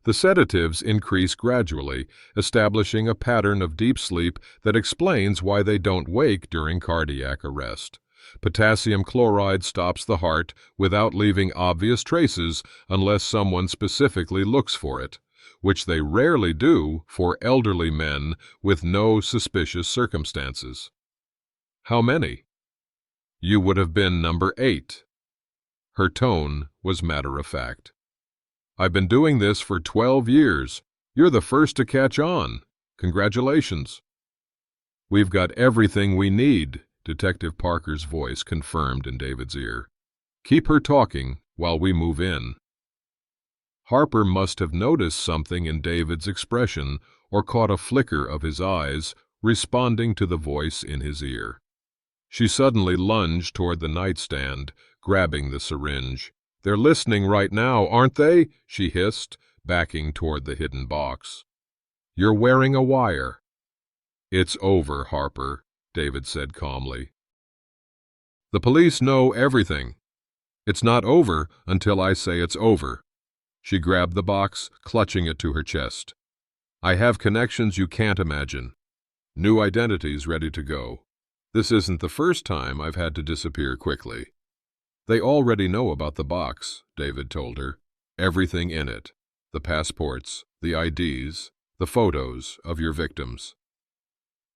The sedatives increase gradually, establishing a pattern of deep sleep that explains why they don't wake during cardiac arrest. Potassium chloride stops the heart without leaving obvious traces unless someone specifically looks for it, which they rarely do for elderly men with no suspicious circumstances. How many? You would have been number 8. Her tone was matter-of-fact. "I've been doing this for 12 years. You're the first to catch on. Congratulations." "We've got everything we need," Detective Parker's voice confirmed in David's ear. "Keep her talking while we move in." Harper must have noticed something in David's expression or caught a flicker of his eyes, responding to the voice in his ear. She suddenly lunged toward the nightstand, grabbing the syringe. "They're listening right now, aren't they?" she hissed, backing toward the hidden box. "You're wearing a wire." "It's over, Harper," David said calmly. "The police know everything. It's not over until I say it's over." She grabbed the box, clutching it to her chest. "I have connections you can't imagine. New identities ready to go. This isn't the first time I've had to disappear quickly." "They already know about the box," David told her. "Everything in it. The passports, the IDs, the photos of your victims."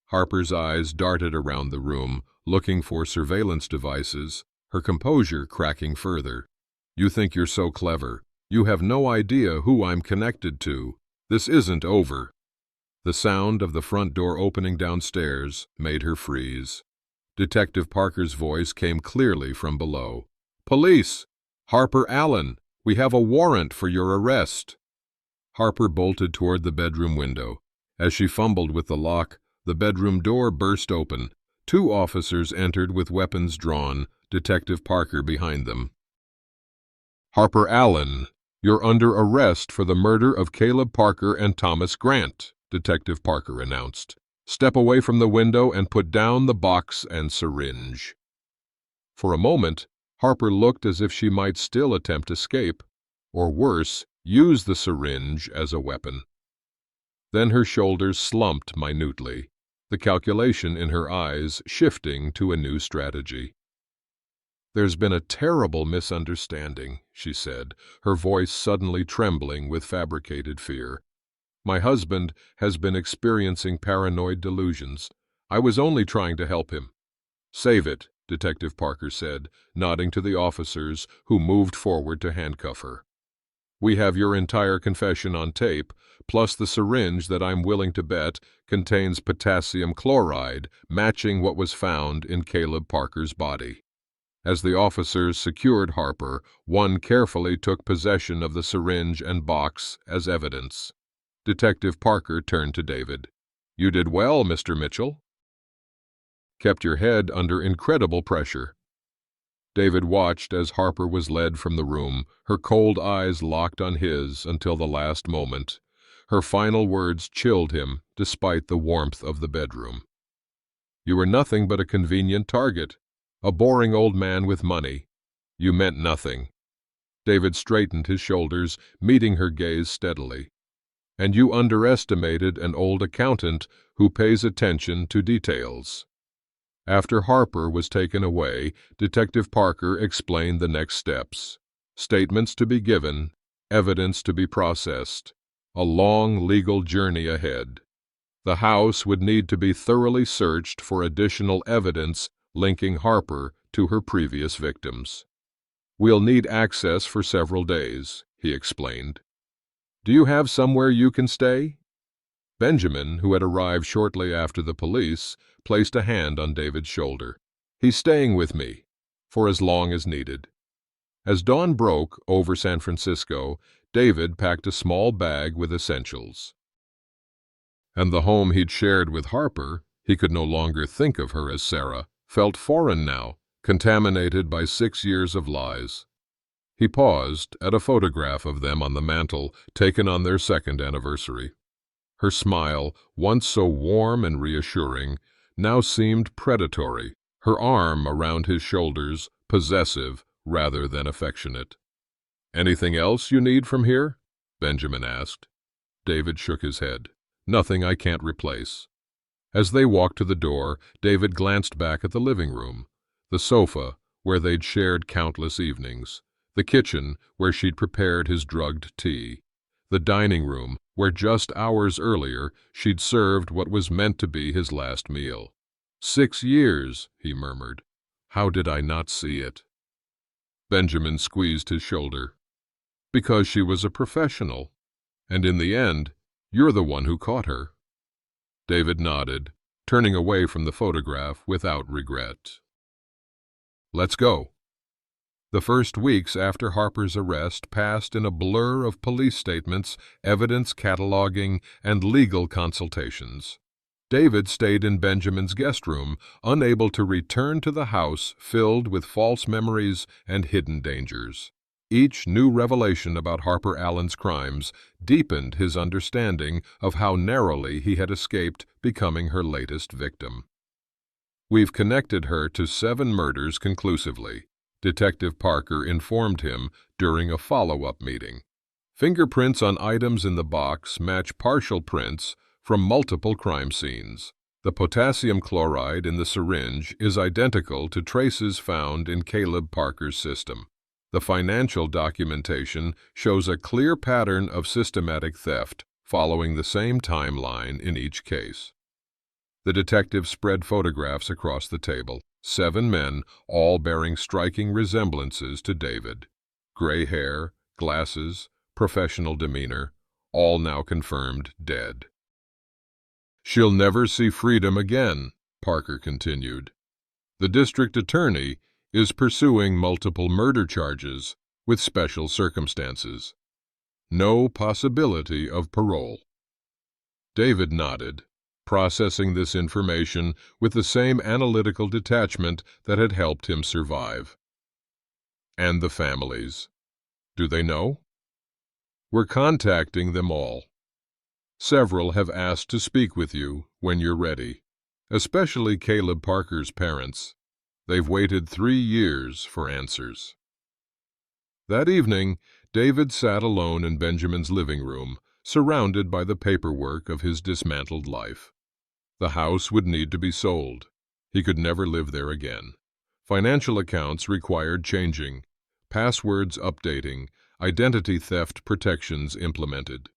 Harper's eyes darted around the room, looking for surveillance devices, her composure cracking further. "You think you're so clever. You have no idea who I'm connected to. This isn't over." The sound of the front door opening downstairs made her freeze. Detective Parker's voice came clearly from below. "Police! Harper Allen! We have a warrant for your arrest." Harper bolted toward the bedroom window. As she fumbled with the lock, the bedroom door burst open. 2 officers entered with weapons drawn, Detective Parker behind them. "Harper Allen, you're under arrest for the murder of Caleb Parker and Thomas Grant," Detective Parker announced. "Step away from the window and put down the box and syringe." For a moment, Harper looked as if she might still attempt escape, or worse, use the syringe as a weapon. Then her shoulders slumped minutely, the calculation in her eyes shifting to a new strategy. "There's been a terrible misunderstanding," she said, her voice suddenly trembling with fabricated fear. "My husband has been experiencing paranoid delusions. I was only trying to help him." "Save it," Detective Parker said, nodding to the officers who moved forward to handcuff her. "We have your entire confession on tape, plus the syringe that I'm willing to bet contains potassium chloride, matching what was found in Caleb Parker's body." As the officers secured Harper, one carefully took possession of the syringe and box as evidence. Detective Parker turned to David. "You did well, Mr. Mitchell. Kept your head under incredible pressure." David watched as Harper was led from the room, her cold eyes locked on his until the last moment. Her final words chilled him, despite the warmth of the bedroom. "You were nothing but a convenient target, a boring old man with money. You meant nothing." David straightened his shoulders, meeting her gaze steadily. "And you underestimated an old accountant who pays attention to details." After Harper was taken away, Detective Parker explained the next steps. Statements to be given, evidence to be processed, a long legal journey ahead. The house would need to be thoroughly searched for additional evidence linking Harper to her previous victims. "We'll need access for several days," he explained. "Do you have somewhere you can stay?" Benjamin, who had arrived shortly after the police, placed a hand on David's shoulder. "He's staying with me, for as long as needed." As dawn broke over San Francisco, David packed a small bag with essentials. And the home he'd shared with Harper, he could no longer think of her as Sarah, felt foreign now, contaminated by 6 years of lies. He paused at a photograph of them on the mantel, taken on their second anniversary. Her smile, once so warm and reassuring, now seemed predatory, her arm around his shoulders, possessive rather than affectionate. "Anything else you need from here?" Benjamin asked. David shook his head. "Nothing I can't replace." As they walked to the door, David glanced back at the living room, the sofa where they'd shared countless evenings, the kitchen where she'd prepared his drugged tea, the dining room where just hours earlier she'd served what was meant to be his last meal. 6 years, he murmured. How did I not see it? Benjamin squeezed his shoulder. Because she was a professional, and in the end, you're the one who caught her. David nodded, turning away from the photograph without regret. Let's go. The first weeks after Harper's arrest passed in a blur of police statements, evidence cataloging, and legal consultations. David stayed in Benjamin's guest room, unable to return to the house filled with false memories and hidden dangers. Each new revelation about Harper Allen's crimes deepened his understanding of how narrowly he had escaped becoming her latest victim. We've connected her to 7 murders conclusively, Detective Parker informed him during a follow-up meeting. Fingerprints on items in the box match partial prints from multiple crime scenes. The potassium chloride in the syringe is identical to traces found in Caleb Parker's system. The financial documentation shows a clear pattern of systematic theft, following the same timeline in each case. The detective spread photographs across the table. 7 men, all bearing striking resemblances to David. Gray hair, glasses, professional demeanor, all now confirmed dead. She'll never see freedom again, Parker continued. The district attorney is pursuing multiple murder charges with special circumstances. No possibility of parole. David nodded, processing this information with the same analytical detachment that had helped him survive. And the families. Do they know? We're contacting them all. Several have asked to speak with you when you're ready, especially Caleb Parker's parents. They've waited 3 years for answers. That evening, David sat alone in Benjamin's living room, surrounded by the paperwork of his dismantled life. The house would need to be sold. He could never live there again. Financial accounts required changing, passwords updating, identity theft protections implemented.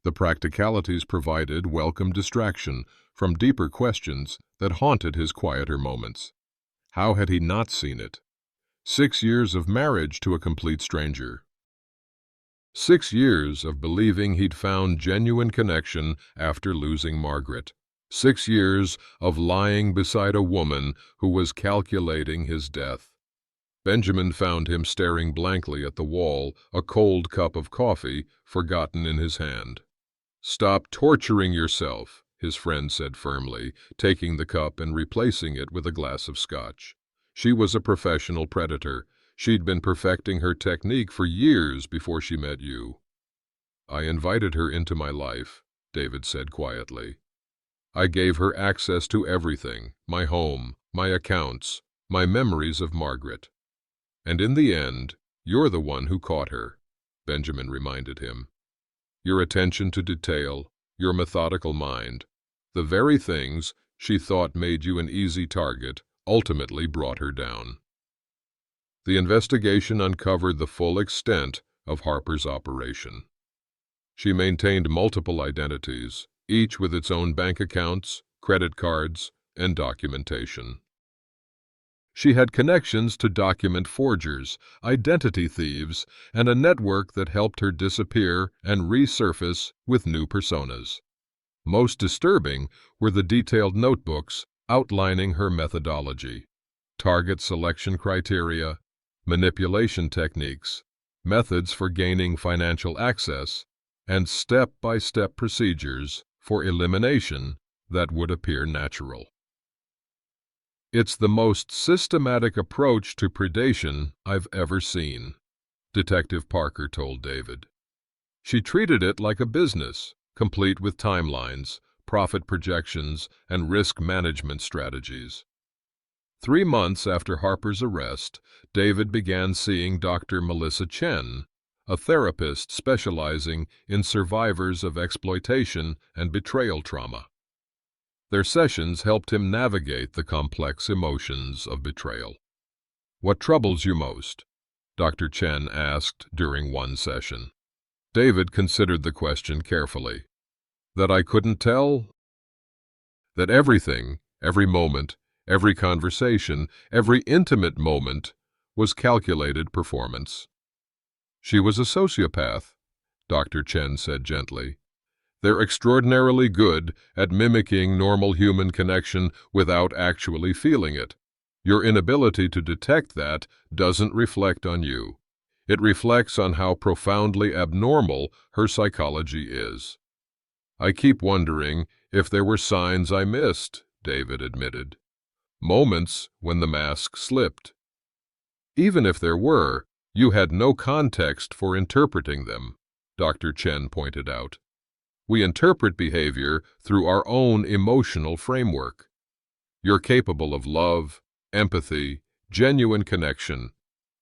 The practicalities provided welcome distraction from deeper questions that haunted his quieter moments. How had he not seen it? 6 years of marriage to a complete stranger. 6 years of believing he'd found genuine connection after losing Margaret. 6 years of lying beside a woman who was calculating his death. Benjamin found him staring blankly at the wall, a cold cup of coffee forgotten in his hand. "Stop torturing yourself," his friend said firmly, taking the cup and replacing it with a glass of scotch. She was a professional predator. She'd been perfecting her technique for years before she met you. I invited her into my life, David said quietly. I gave her access to everything, my home, my accounts, my memories of Margaret. And in the end, you're the one who caught her, Benjamin reminded him. Your attention to detail, your methodical mind, the very things she thought made you an easy target, ultimately brought her down. The investigation uncovered the full extent of Harper's operation. She maintained multiple identities, each with its own bank accounts, credit cards, and documentation. She had connections to document forgers, identity thieves, and a network that helped her disappear and resurface with new personas. Most disturbing were the detailed notebooks outlining her methodology, target selection criteria, manipulation techniques, methods for gaining financial access, and step-by-step procedures for elimination that would appear natural. "It's the most systematic approach to predation I've ever seen," Detective Parker told David. She treated it like a business, complete with timelines, profit projections, and risk management strategies. 3 months after Harper's arrest, David began seeing Dr. Melissa Chen, a therapist specializing in survivors of exploitation and betrayal trauma. Their sessions helped him navigate the complex emotions of betrayal. "What troubles you most?" Dr. Chen asked during one session. David considered the question carefully. "That I couldn't tell? That everything, every moment, every conversation, every intimate moment was calculated performance." "She was a sociopath," Dr. Chen said gently. "They're extraordinarily good at mimicking normal human connection without actually feeling it. Your inability to detect that doesn't reflect on you. It reflects on how profoundly abnormal her psychology is." "I keep wondering if there were signs I missed," David admitted. "Moments when the mask slipped." "Even if there were, you had no context for interpreting them," Dr. Chen pointed out. "We interpret behavior through our own emotional framework. You're capable of love, empathy, genuine connection,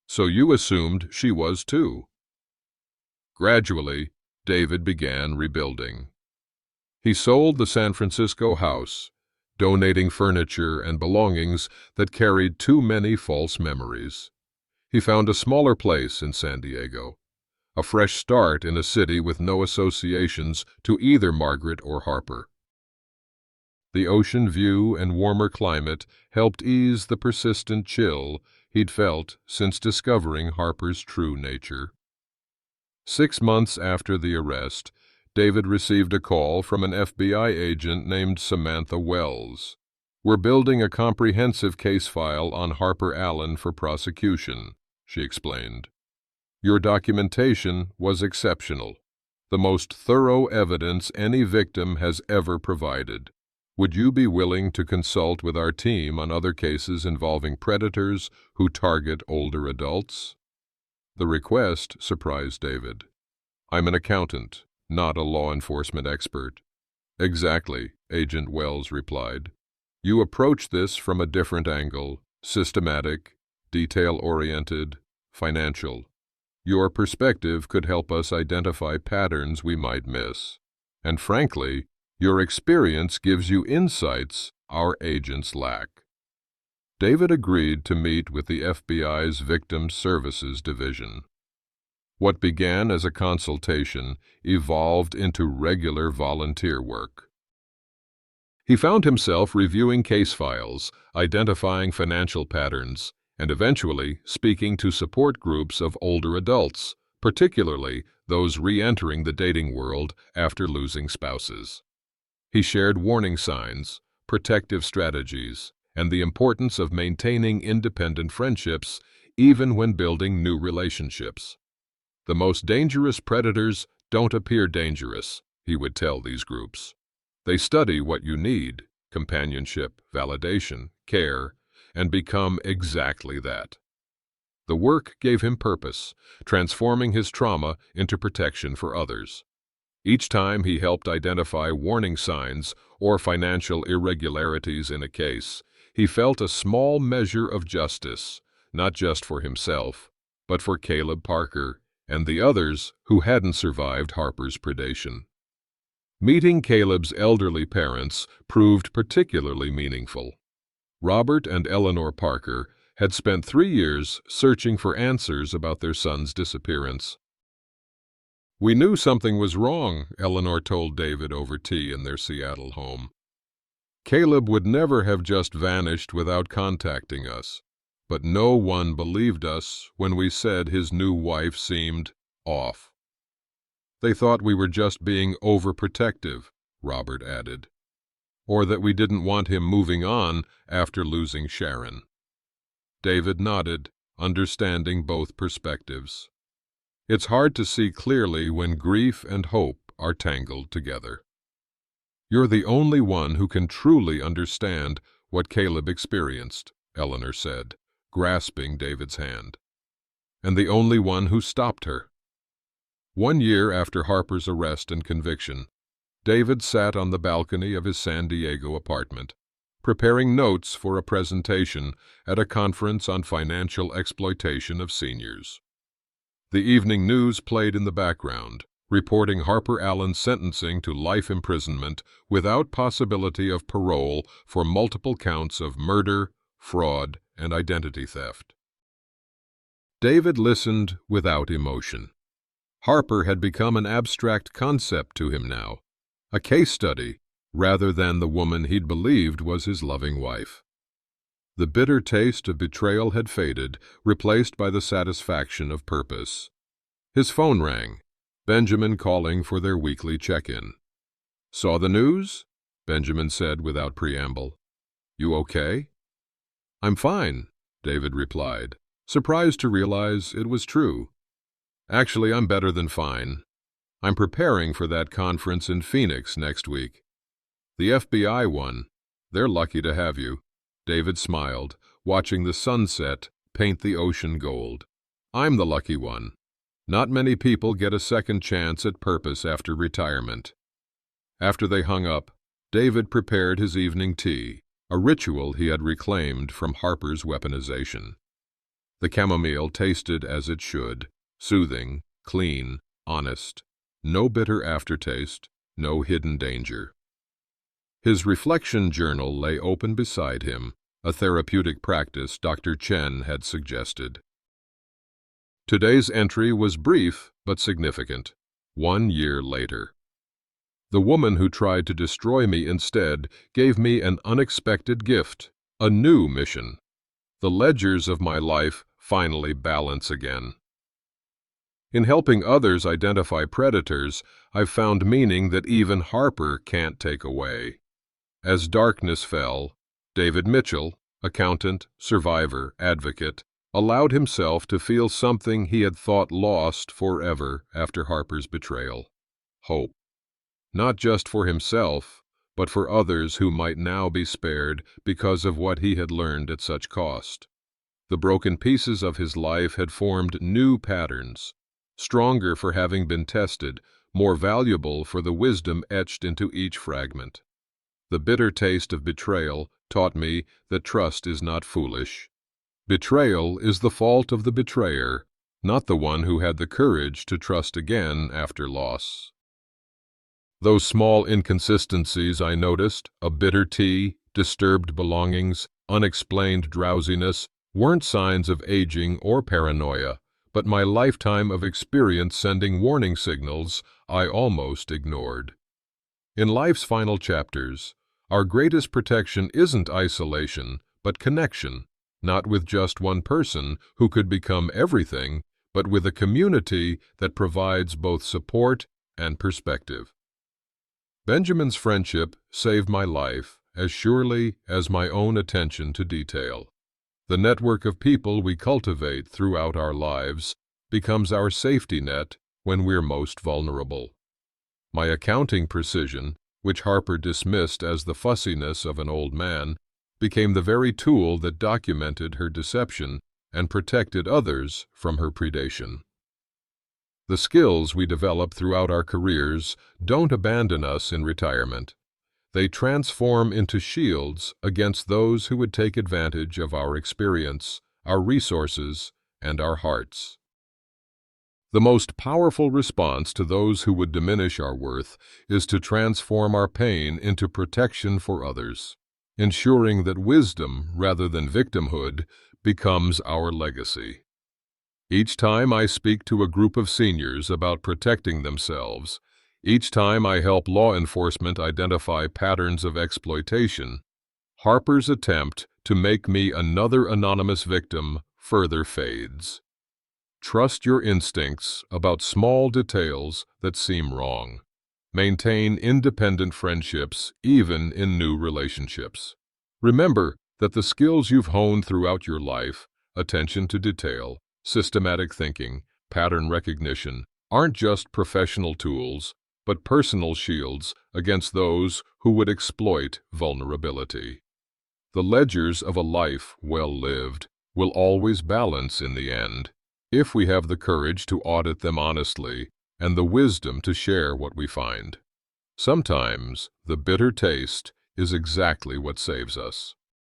so you assumed she was too." Gradually, David began rebuilding. He sold the San Francisco house, donating furniture and belongings that carried too many false memories. He found a smaller place in San Diego, a fresh start in a city with no associations to either Margaret or Harper. The ocean view and warmer climate helped ease the persistent chill he'd felt since discovering Harper's true nature. 6 months after the arrest, David received a call from an FBI agent named Samantha Wells. "We're building a comprehensive case file on Harper Allen for prosecution," she explained. "Your documentation was exceptional, the most thorough evidence any victim has ever provided. Would you be willing to consult with our team on other cases involving predators who target older adults?" The request surprised David. "I'm an accountant, not a law enforcement expert." "Exactly," Agent Wells replied. "You approach this from a different angle, systematic, detail-oriented, financial. Your perspective could help us identify patterns we might miss. And frankly, your experience gives you insights our agents lack." David agreed to meet with the FBI's Victim Services Division. What began as a consultation evolved into regular volunteer work. He found himself reviewing case files, identifying financial patterns, and eventually speaking to support groups of older adults, particularly those re-entering the dating world after losing spouses. He shared warning signs, protective strategies, and the importance of maintaining independent friendships even when building new relationships. "The most dangerous predators don't appear dangerous," he would tell these groups. "They study what you need, companionship, validation, care, and become exactly that." The work gave him purpose, transforming his trauma into protection for others. Each time he helped identify warning signs or financial irregularities in a case, he felt a small measure of justice, not just for himself, but for Caleb Parker and the others who hadn't survived Harper's predation. Meeting Caleb's elderly parents proved particularly meaningful. Robert and Eleanor Parker had spent 3 years searching for answers about their son's disappearance. "We knew something was wrong," Eleanor told David over tea in their Seattle home. "Caleb would never have just vanished without contacting us. But no one believed us when we said his new wife seemed off. They thought we were just being overprotective, Robert added. Or that we didn't want him moving on after losing Sharon. David nodded, understanding both perspectives. It's hard to see clearly when grief and hope are tangled together. You're the only one who can truly understand what Caleb experienced, Eleanor said, grasping David's hand. And the only one who stopped her. 1 year after Harper's arrest and conviction, David sat on the balcony of his San Diego apartment, preparing notes for a presentation at a conference on financial exploitation of seniors. The evening news played in the background, reporting Harper Allen's sentencing to life imprisonment without possibility of parole for multiple counts of murder, fraud, and identity theft. David listened without emotion. Harper had become an abstract concept to him now, a case study rather than the woman he'd believed was his loving wife. The bitter taste of betrayal had faded, replaced by the satisfaction of purpose. His phone rang, Benjamin calling for their weekly check-in. "Saw the news?" Benjamin said without preamble. "You okay?" "I'm fine," David replied, surprised to realize it was true. "Actually, I'm better than fine. I'm preparing for that conference in Phoenix next week. The FBI one. They're lucky to have you." David smiled, watching the sunset paint the ocean gold. "I'm the lucky one. Not many people get a second chance at purpose after retirement." After they hung up, David prepared his evening tea, a ritual he had reclaimed from Harper's weaponization. The chamomile tasted as it should, soothing, clean, honest. No bitter aftertaste, no hidden danger. His reflection journal lay open beside him, a therapeutic practice Dr. Chen had suggested. Today's entry was brief but significant. 1 year later. The woman who tried to destroy me instead gave me an unexpected gift, a new mission. The ledgers of my life finally balance again. In helping others identify predators, I've found meaning that even Harper can't take away. As darkness fell, David Mitchell, accountant, survivor, advocate, allowed himself to feel something he had thought lost forever after Harper's betrayal: hope. Not just for himself, but for others who might now be spared because of what he had learned at such cost. The broken pieces of his life had formed new patterns, stronger for having been tested, more valuable for the wisdom etched into each fragment. The bitter taste of betrayal taught me that trust is not foolish. Betrayal is the fault of the betrayer, not the one who had the courage to trust again after loss. Those small inconsistencies I noticed, a bitter tea, disturbed belongings, unexplained drowsiness, weren't signs of aging or paranoia, but my lifetime of experience sending warning signals I almost ignored. In life's final chapters, our greatest protection isn't isolation, but connection, not with just one person who could become everything, but with a community that provides both support and perspective. Benjamin's friendship saved my life as surely as my own attention to detail. The network of people we cultivate throughout our lives becomes our safety net when we're most vulnerable. My accounting precision, which Harper dismissed as the fussiness of an old man, became the very tool that documented her deception and protected others from her predation. The skills we develop throughout our careers don't abandon us in retirement. They transform into shields against those who would take advantage of our experience, our resources, and our hearts. The most powerful response to those who would diminish our worth is to transform our pain into protection for others, ensuring that wisdom, rather than victimhood, becomes our legacy. Each time I speak to a group of seniors about protecting themselves, each time I help law enforcement identify patterns of exploitation, Harper's attempt to make me another anonymous victim further fades. Trust your instincts about small details that seem wrong. Maintain independent friendships, even in new relationships. Remember that the skills you've honed throughout your life, attention to detail, systematic thinking, pattern recognition, aren't just professional tools, but personal shields against those who would exploit vulnerability. The ledgers of a life well lived will always balance in the end, if we have the courage to audit them honestly and the wisdom to share what we find. Sometimes the bitter taste is exactly what saves us.